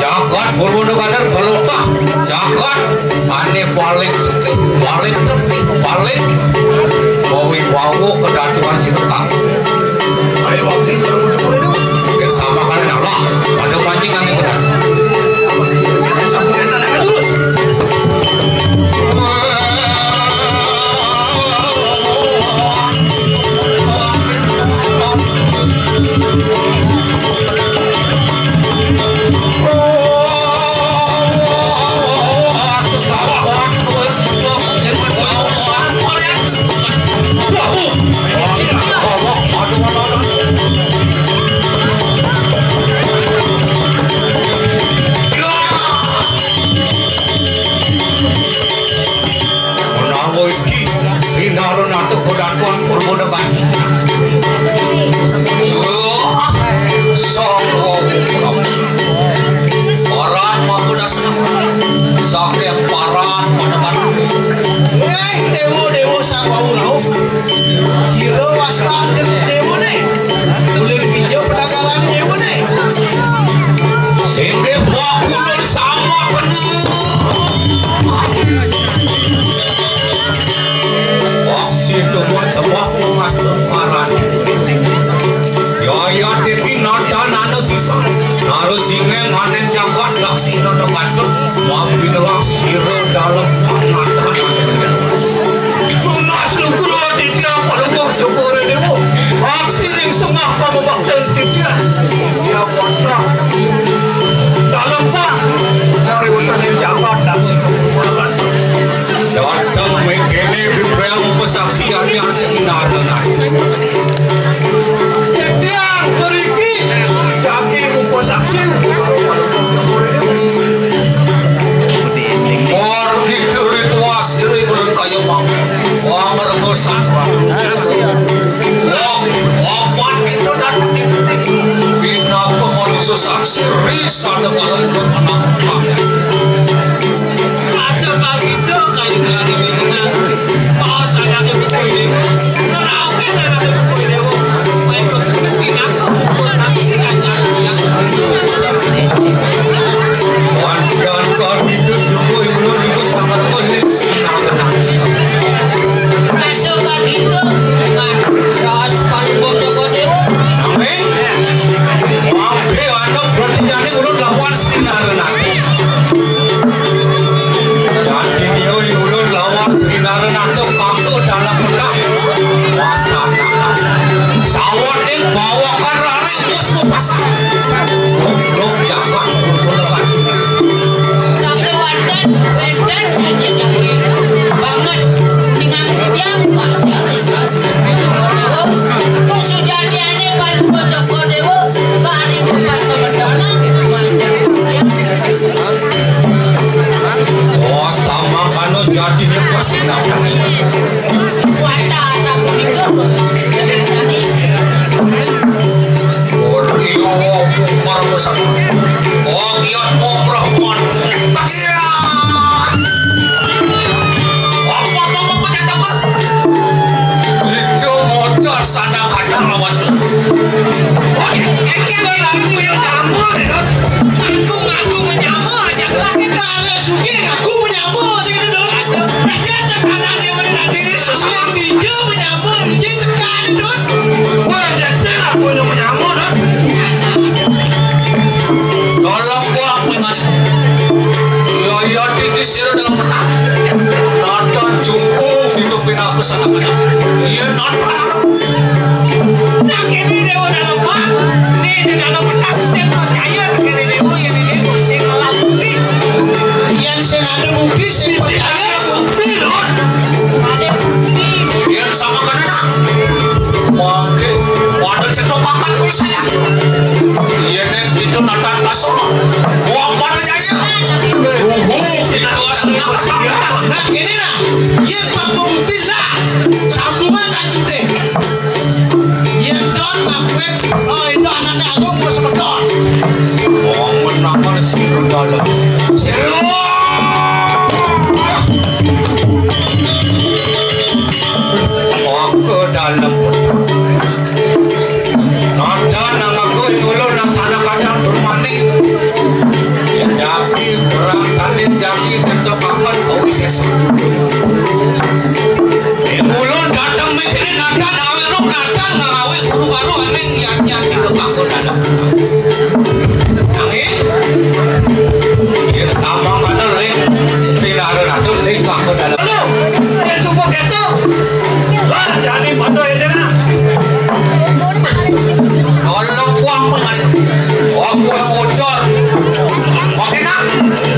Jagat Purwono Gandul kalau kah. Jagat. Aneh paling suka, paling tepi, paling. Bawi wawo kedatuan si tukang. Ayo waktu itu kalau muncul itu. Mungkin sama kali Allah. Pada pancingan yang benar. Sampun kita naik terus. Dewa sang wau Ciro wasta dewa nih. Boleh pinjau perdagangan dewa nih. Sehingga bakulun sama Waksi nomor sebuah pengas temparan. Ya teki nada nano sisa. Naru singa manen jagat laksi nono kantor. Maafin siro dalam nada nano. Lunas lu guru titian kalau gua jokore demo. Aksi ring sengah pamabak dan titian. Ya kota. Dalam pak. Dari hutan yang jagat laksi ke Purwono Gandul. Datang mengkene bibrang pesaksian yang sekinar Titian beriki. Jaki kumpul saksi. Kalau gua jokore demo. Mor gitu rituas iri belum kayu mang. Wang rebusan. Wah, itu dan itu. Bina pemanusia saksi risa dengan itu menang. Masa begitu kayu lari bingung. Tos ada ke buku ini. Ngerauke ada ke buku ini. Main buku pindah ke buku saksi aja. Wancan kau hidup juga ibu ibu sangat koneksi nak. Masuk ke gitu dengan ras paling bos Joko Dewa. Amin. Oke, anak berarti jadi ulun lawan sekitar nak. Jadi dia ulun lawan sekitar nak tu kaku dalam benak. Wasana. Sawat ni bawakan rari bos mau pasang. Blok jangan berbolehan. Sampai Wendan saja jadi banget dengan siapa Joko Dewa. Kesujadiannya paling bos Joko Dewa. Kali itu pas sebenarnya macam Oh sama kalau jadi dia pasti nak. Wanda sampun ikut. Rio umar besar. Oh biar nomor man. Ya. menang lawan lu. Wah, kayak aku yang nyamuk dong. Ngaku menyamuk aja lagi kalau sugi ngaku menyamuk sih kan dong. Aja sana dia berarti yang hijau menyamuk dia tekan dong. Wah, jadi aku yang menyamuk dong. Tolong gua pengen. Ya ditisir dalam peta. Nonton jumbo hidupin aku sana pada. Iya nonton. Nah kini dewa dalam apa? Nih di dalam peta saya percaya kini dewa yang ini dewa saya ngelah bukti. Yang saya ada bukti saya percaya bukti dong. Ada bukti. Yang sama kan enak. Mangke wadah cetok makan gue saya. Iya nih itu nonton kasur. Buang mana aja. Nah gini nah, yang mau bukti lah, sambungan kan cuti. Yang don ngakuin, oh itu anaknya Agung mau sepedon. Oh menang siru dalam. Siru. Oh ke dalam. Nonton aku dulu nasana kadang bermani. Jadi perang tanding jadi tentu kapan kau ises. Mulun datang mikirin datang awi ruk datang ngawi guru baru aneh yang situ aku dalam. Angin, ya sama mana leh, sinar ratu leh aku dalam. Halo, saya cukup itu. Lah jadi pada ini nah. Kalau kuang pengal, aku yang bocor. Makina,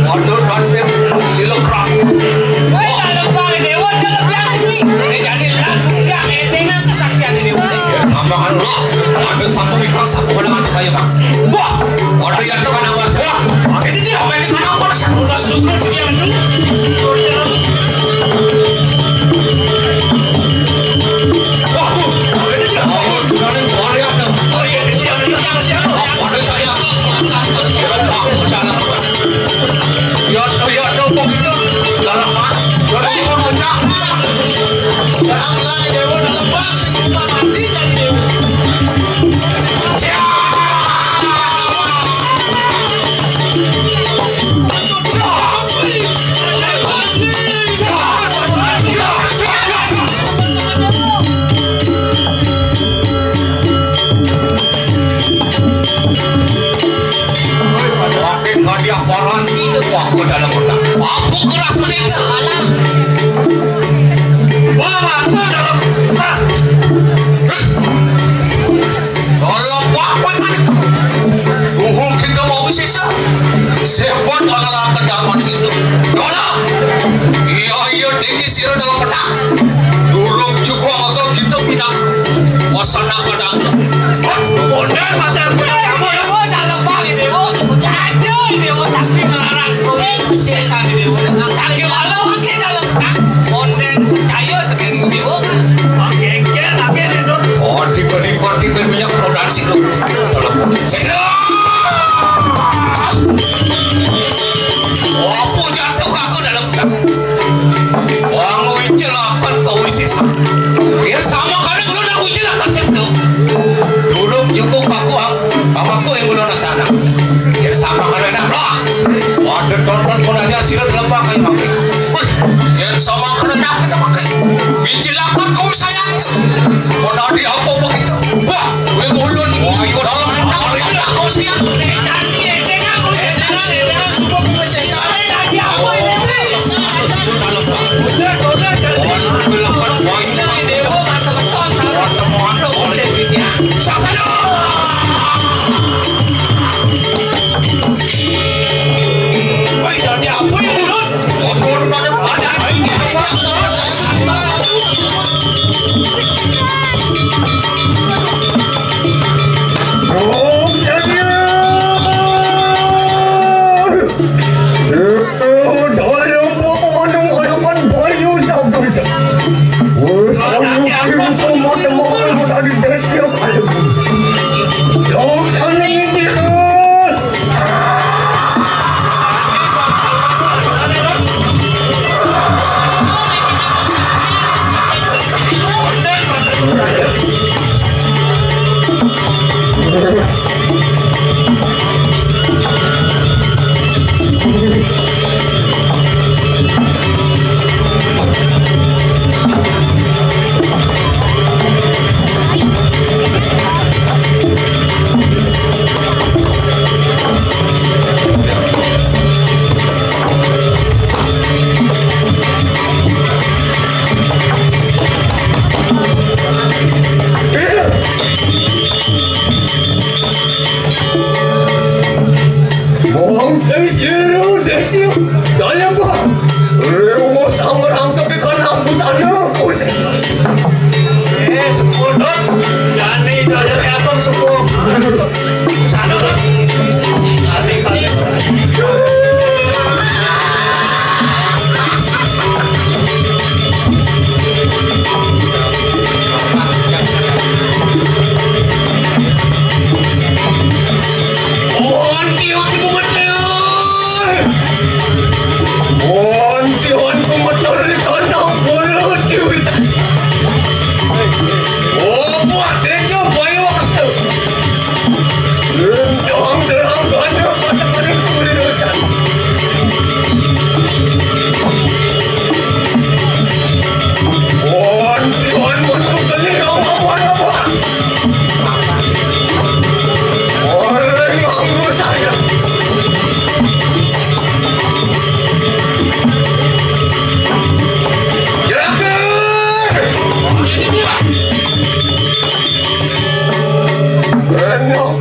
waduh dan silokrak. Woi dalam bang dewa dalam yang sih. Jadi lagu yang dengan kesaktian ini. Sama kan loh, ada satu ikhlas satu dengan kayu bang. Wah, ada yang terkena nama semua. Ini dia apa yang terkena nama semua? Udah syukur dia menung. Wah, ini dia. Oh, dari Korea tuh. Oh iya dia siapa? Ada saya. Aku dalam. Ya, dong begitu. Dalam mana? Dalam timur puncak. Yang lain dewa dalam bang sebelum mati jadi dewa. Makin hadiah koran itu aku dalam kotak. Aku kerasan itu alah. Wah masuk dalam. Tolong apa kan itu? Kita mau sisa. Sebut adalah kedaman itu. Tolong. Iya tinggi sirah dalam kotak. Durung juga agak kita pindah. Wasana kadang. Model masa punya kamu dewa dalam bang dewa. Saja dewa sakti ngarang kau sisa dewa dengan sakti walau akhir dalam tak. Model percaya terkini dewa. Gengkel lagi itu. Oh, tiba-tiba minyak produksi lu. Dalam kotak. Oh, apa jatuh aku dalam kotak? Wang wincilakan kau sisa. Biar sama kali lu nak wincilakan situ. Dulu cukup aku yang belum nasana. Biar sama kali dah lah. Waduh tonton pun aja sila dalam pakai pakai. Biar sama kali dah kita pakai. Wincilakan kau sayang. Mau nadi apa begitu? Wah, gue mulun. Wah, iyo dalam kotak kau sayang. Nanti dengan aku sesana dengan semua aku sesana nanti aku ini. Dewa masa beton sama boleh dia. Woi, tadi apa yang dirut? Ada.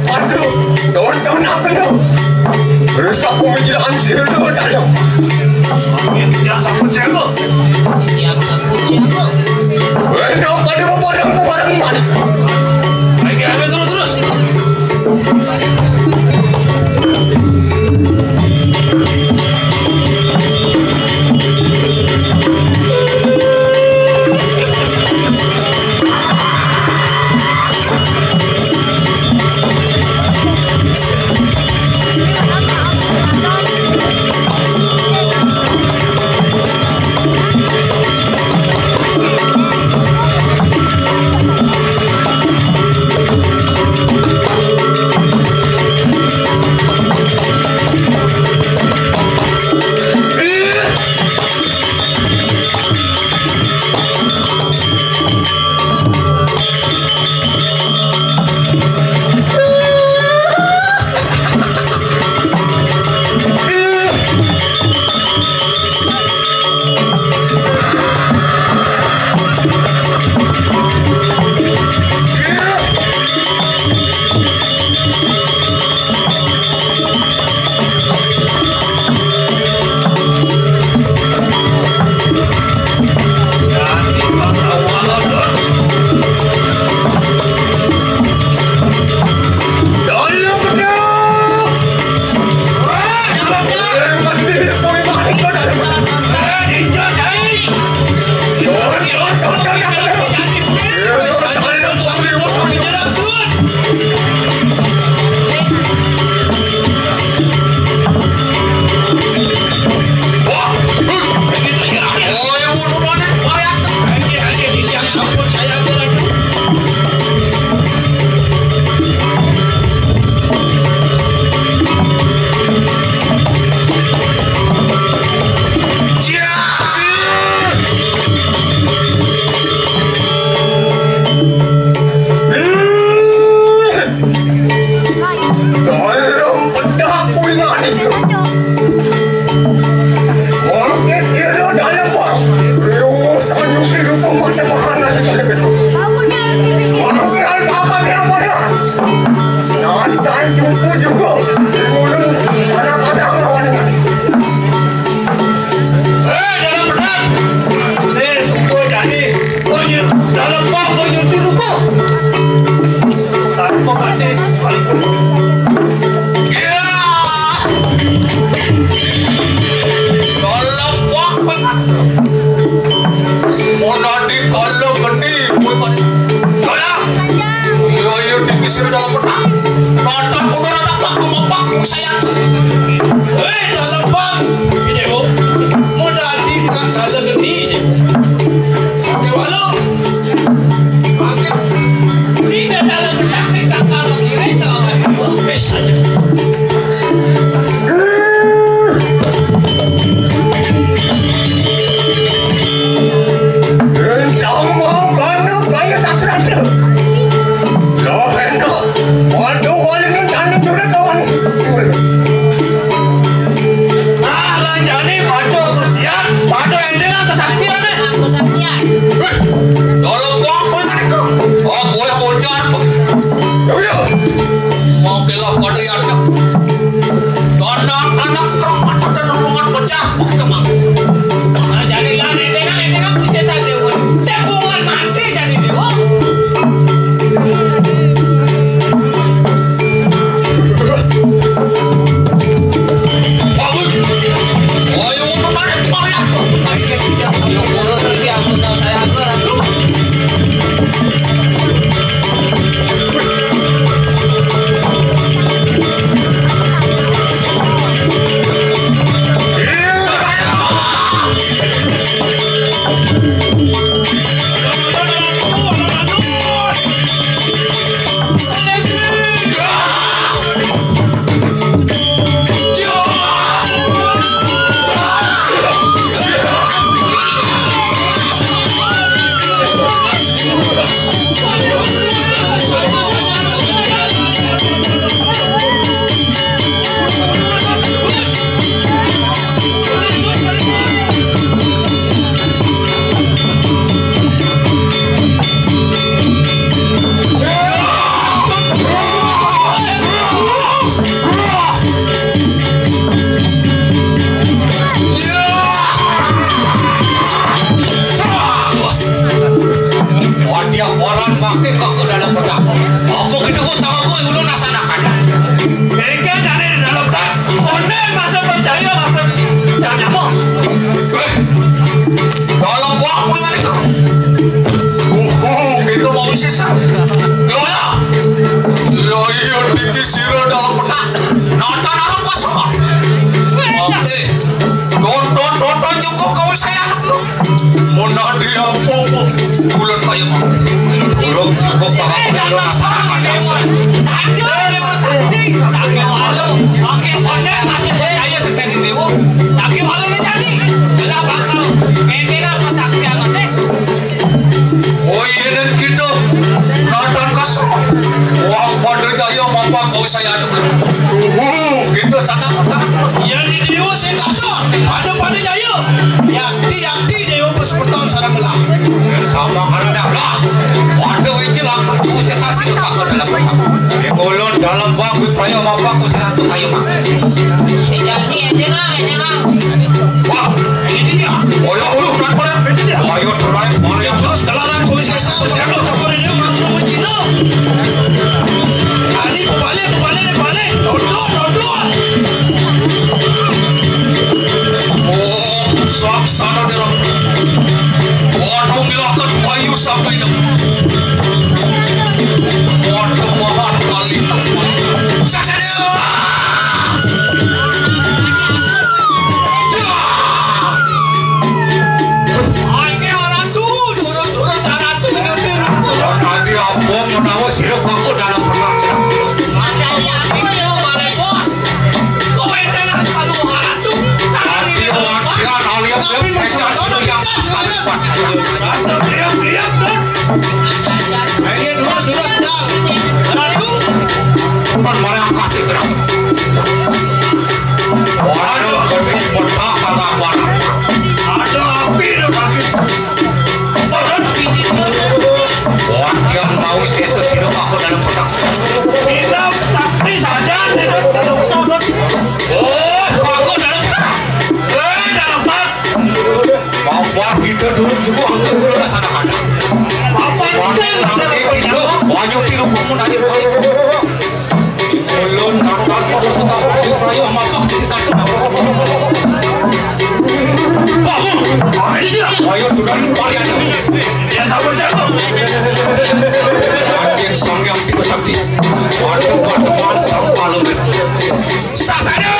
Aduh, daun-daun apa tu? Terus aku menjelaskan siapa dalam. Yang sambut siapa? Aduh, padang mana? Ayo terus. Isir dalam kotak. Nonton udah ada belakang bapak saya. Dalam bang, ini bu, mau nanti kan dalam geni ini. Pakai walau, pakai. Tidak dalam benak saya tak kalah kira tahu hari dua. Saja. Sama kanak kaya satu-satu. Loh, hendak. tiap orang pakai kok ke dalam pedang. Apa kita kok sama gue ulun laksanakan? Mereka dari dalam tak. Onde masa percaya apa? Jangan mau. Dalam waktu yang itu. Kita mau sisa. Gimana? Lo iya tinggi siro dalam pedang. Nonton alam kosong. Oke. Nonton juga kau saya aku. Mana dia popo bulan kayu mah. Burung cukup bakal kita laksanakan. Saja dewa sakti, sakti walu. Oke, sonde masih percaya dengan dewa. Sakti walu ni jadi. Kalau bakal mendengar kesaktian masih. Oh iya dan gitu. Nonton kosong. Wang pada jaya mampu kau saya ada. Gitu sana kata. Yang di dewa saya kasar. Ada pada jaya. Yakti dewa persekutuan sarang gelap. Sama karena lah. Waduh ini langkah ku sesasi aku dalam pedang. Ulun dalam bang wipraya mampu ku sesatu kayu mah. Wah, ini dia. Ayo nanti. Ayo terlain. Ayo Terus kelaran kau sesa. Kalau cakap ini nganggu Cina. Ani balik. Nonton. Saksana dalam. Waduh milahkan kayu sampai dah. Waduh mahal kali. Saksana. Ini orang tu, durus orang tu nyutir. Tadi apa menawa sirup aku dalam perang sirup. Ada yang aku balai bos. Kau itu nak palu orang tu. Salah ni dia. Tapi masalah yang Lihat dah. ini durus pedal. Ratu. Bukan mereka kasih terang. Waduh kami pernah kagak warna. Ada api dah kaki. Wah dia tahu sesa sirup aku dalam pedang. Kita sakti saja tidak dalam pedang. Oh aku dalam pedang. Dalam tak. Bapak kita dulu juga aku belum laksanakan. Apa saya Itu banyak tiru kamu nanti kali. Ulun nonton pada setahun di peraya maka sisi satu. Ayo tuhan kalian. dia sabar jago. Anjing sang yang tiga sakti. Waduh paduan sang palumet. Sasana.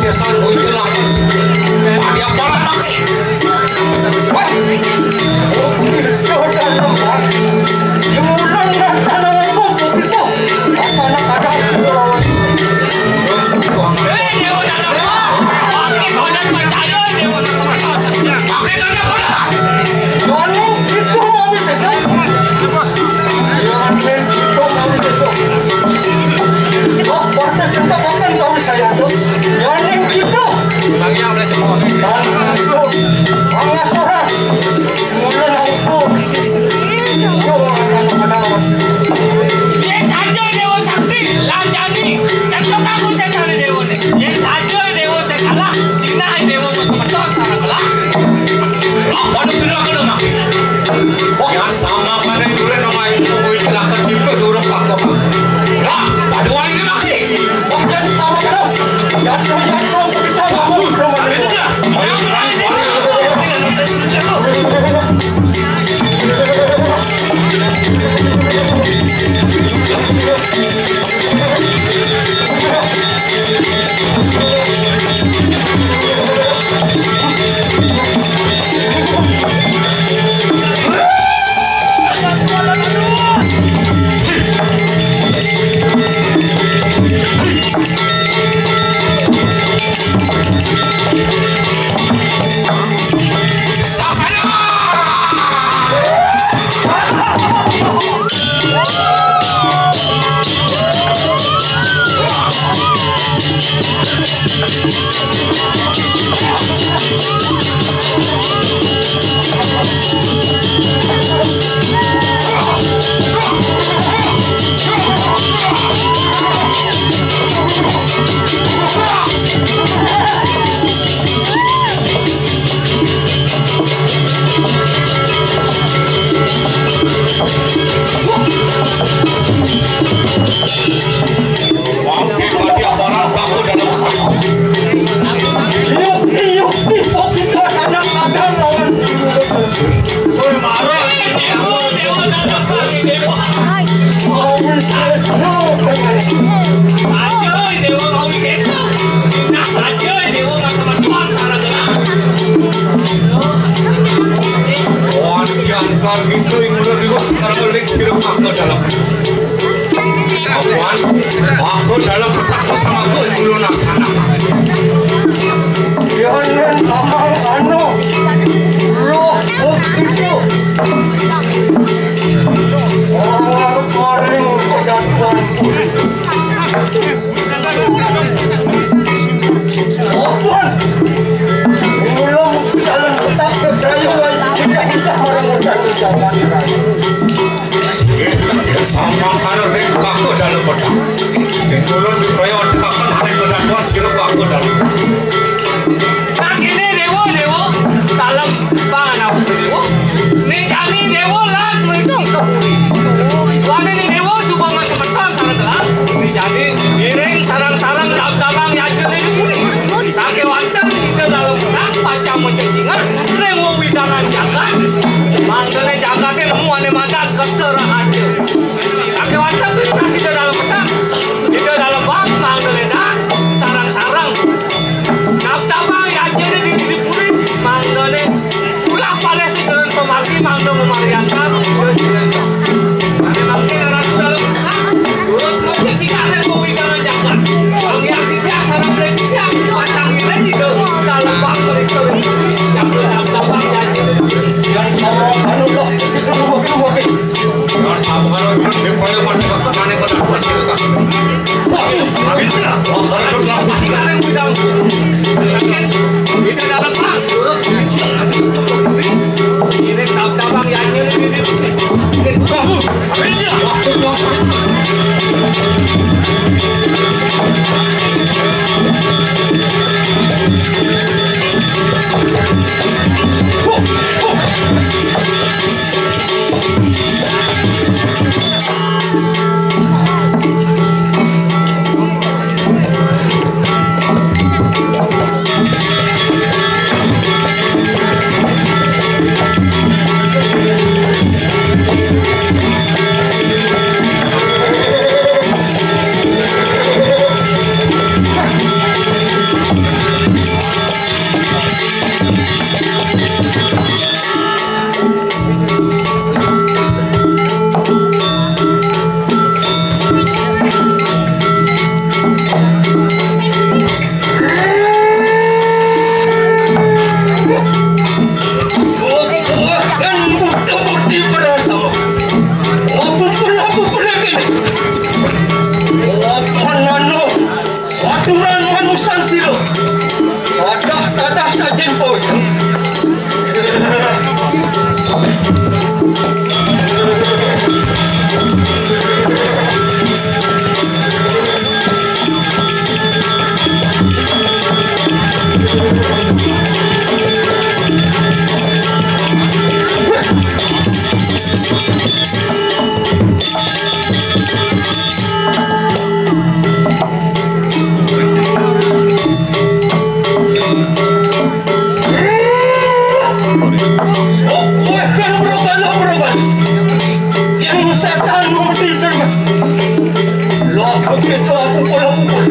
sesan buitin lagi sih. Ada apa lagi? Aku dalam petak sama aku dulu nasana. Jangan sama anu, lu itu. Orang paling kedatangan. Open. Belum dalam petak kedayuan kita orang udah sama karo ring aku dalam petak. Dulu di proyek tekan hari kedatuan sirup aku dalam. Nah ini dewo dalam pangan aku dewo. Nih kami dewo lah mereka keburi. Kami ini dewo subang sementara sarang lah. Nih jadi miring sarang-sarang dabang yang jadi keburi. Sake wantang kita dalam perang macam mencacingan. Lewo widangan jaga. Manggilnya jaga ke nemu ane mandat ketera aja. Sake wantang kita kasih ke dalam perang. Kita dalam bang manggilnya sarang-sarang. Dabang yang jadi di keburi. Manggilnya pulang pales dengan pemagi manggil memariakan sida-sida. Ane manggilnya ratu dalam perang. Turut mencacingan lewo widangan jaga. Bang yang dijak sarang beli dijak. Macam ini juga dalam bang mereka keburi. Yang dabang yang jadi keburi. anu loh, itu oke. Kalau sama kalau di proyek tekan hari kedatuan sirup aku. Habisnya, tinggal yang udang. Kita dalam bang, terus keburi. Ini dabang yang jadi keburi. Habisnya waktu Yang setan memedihkan. Loh, begitu aku pukul.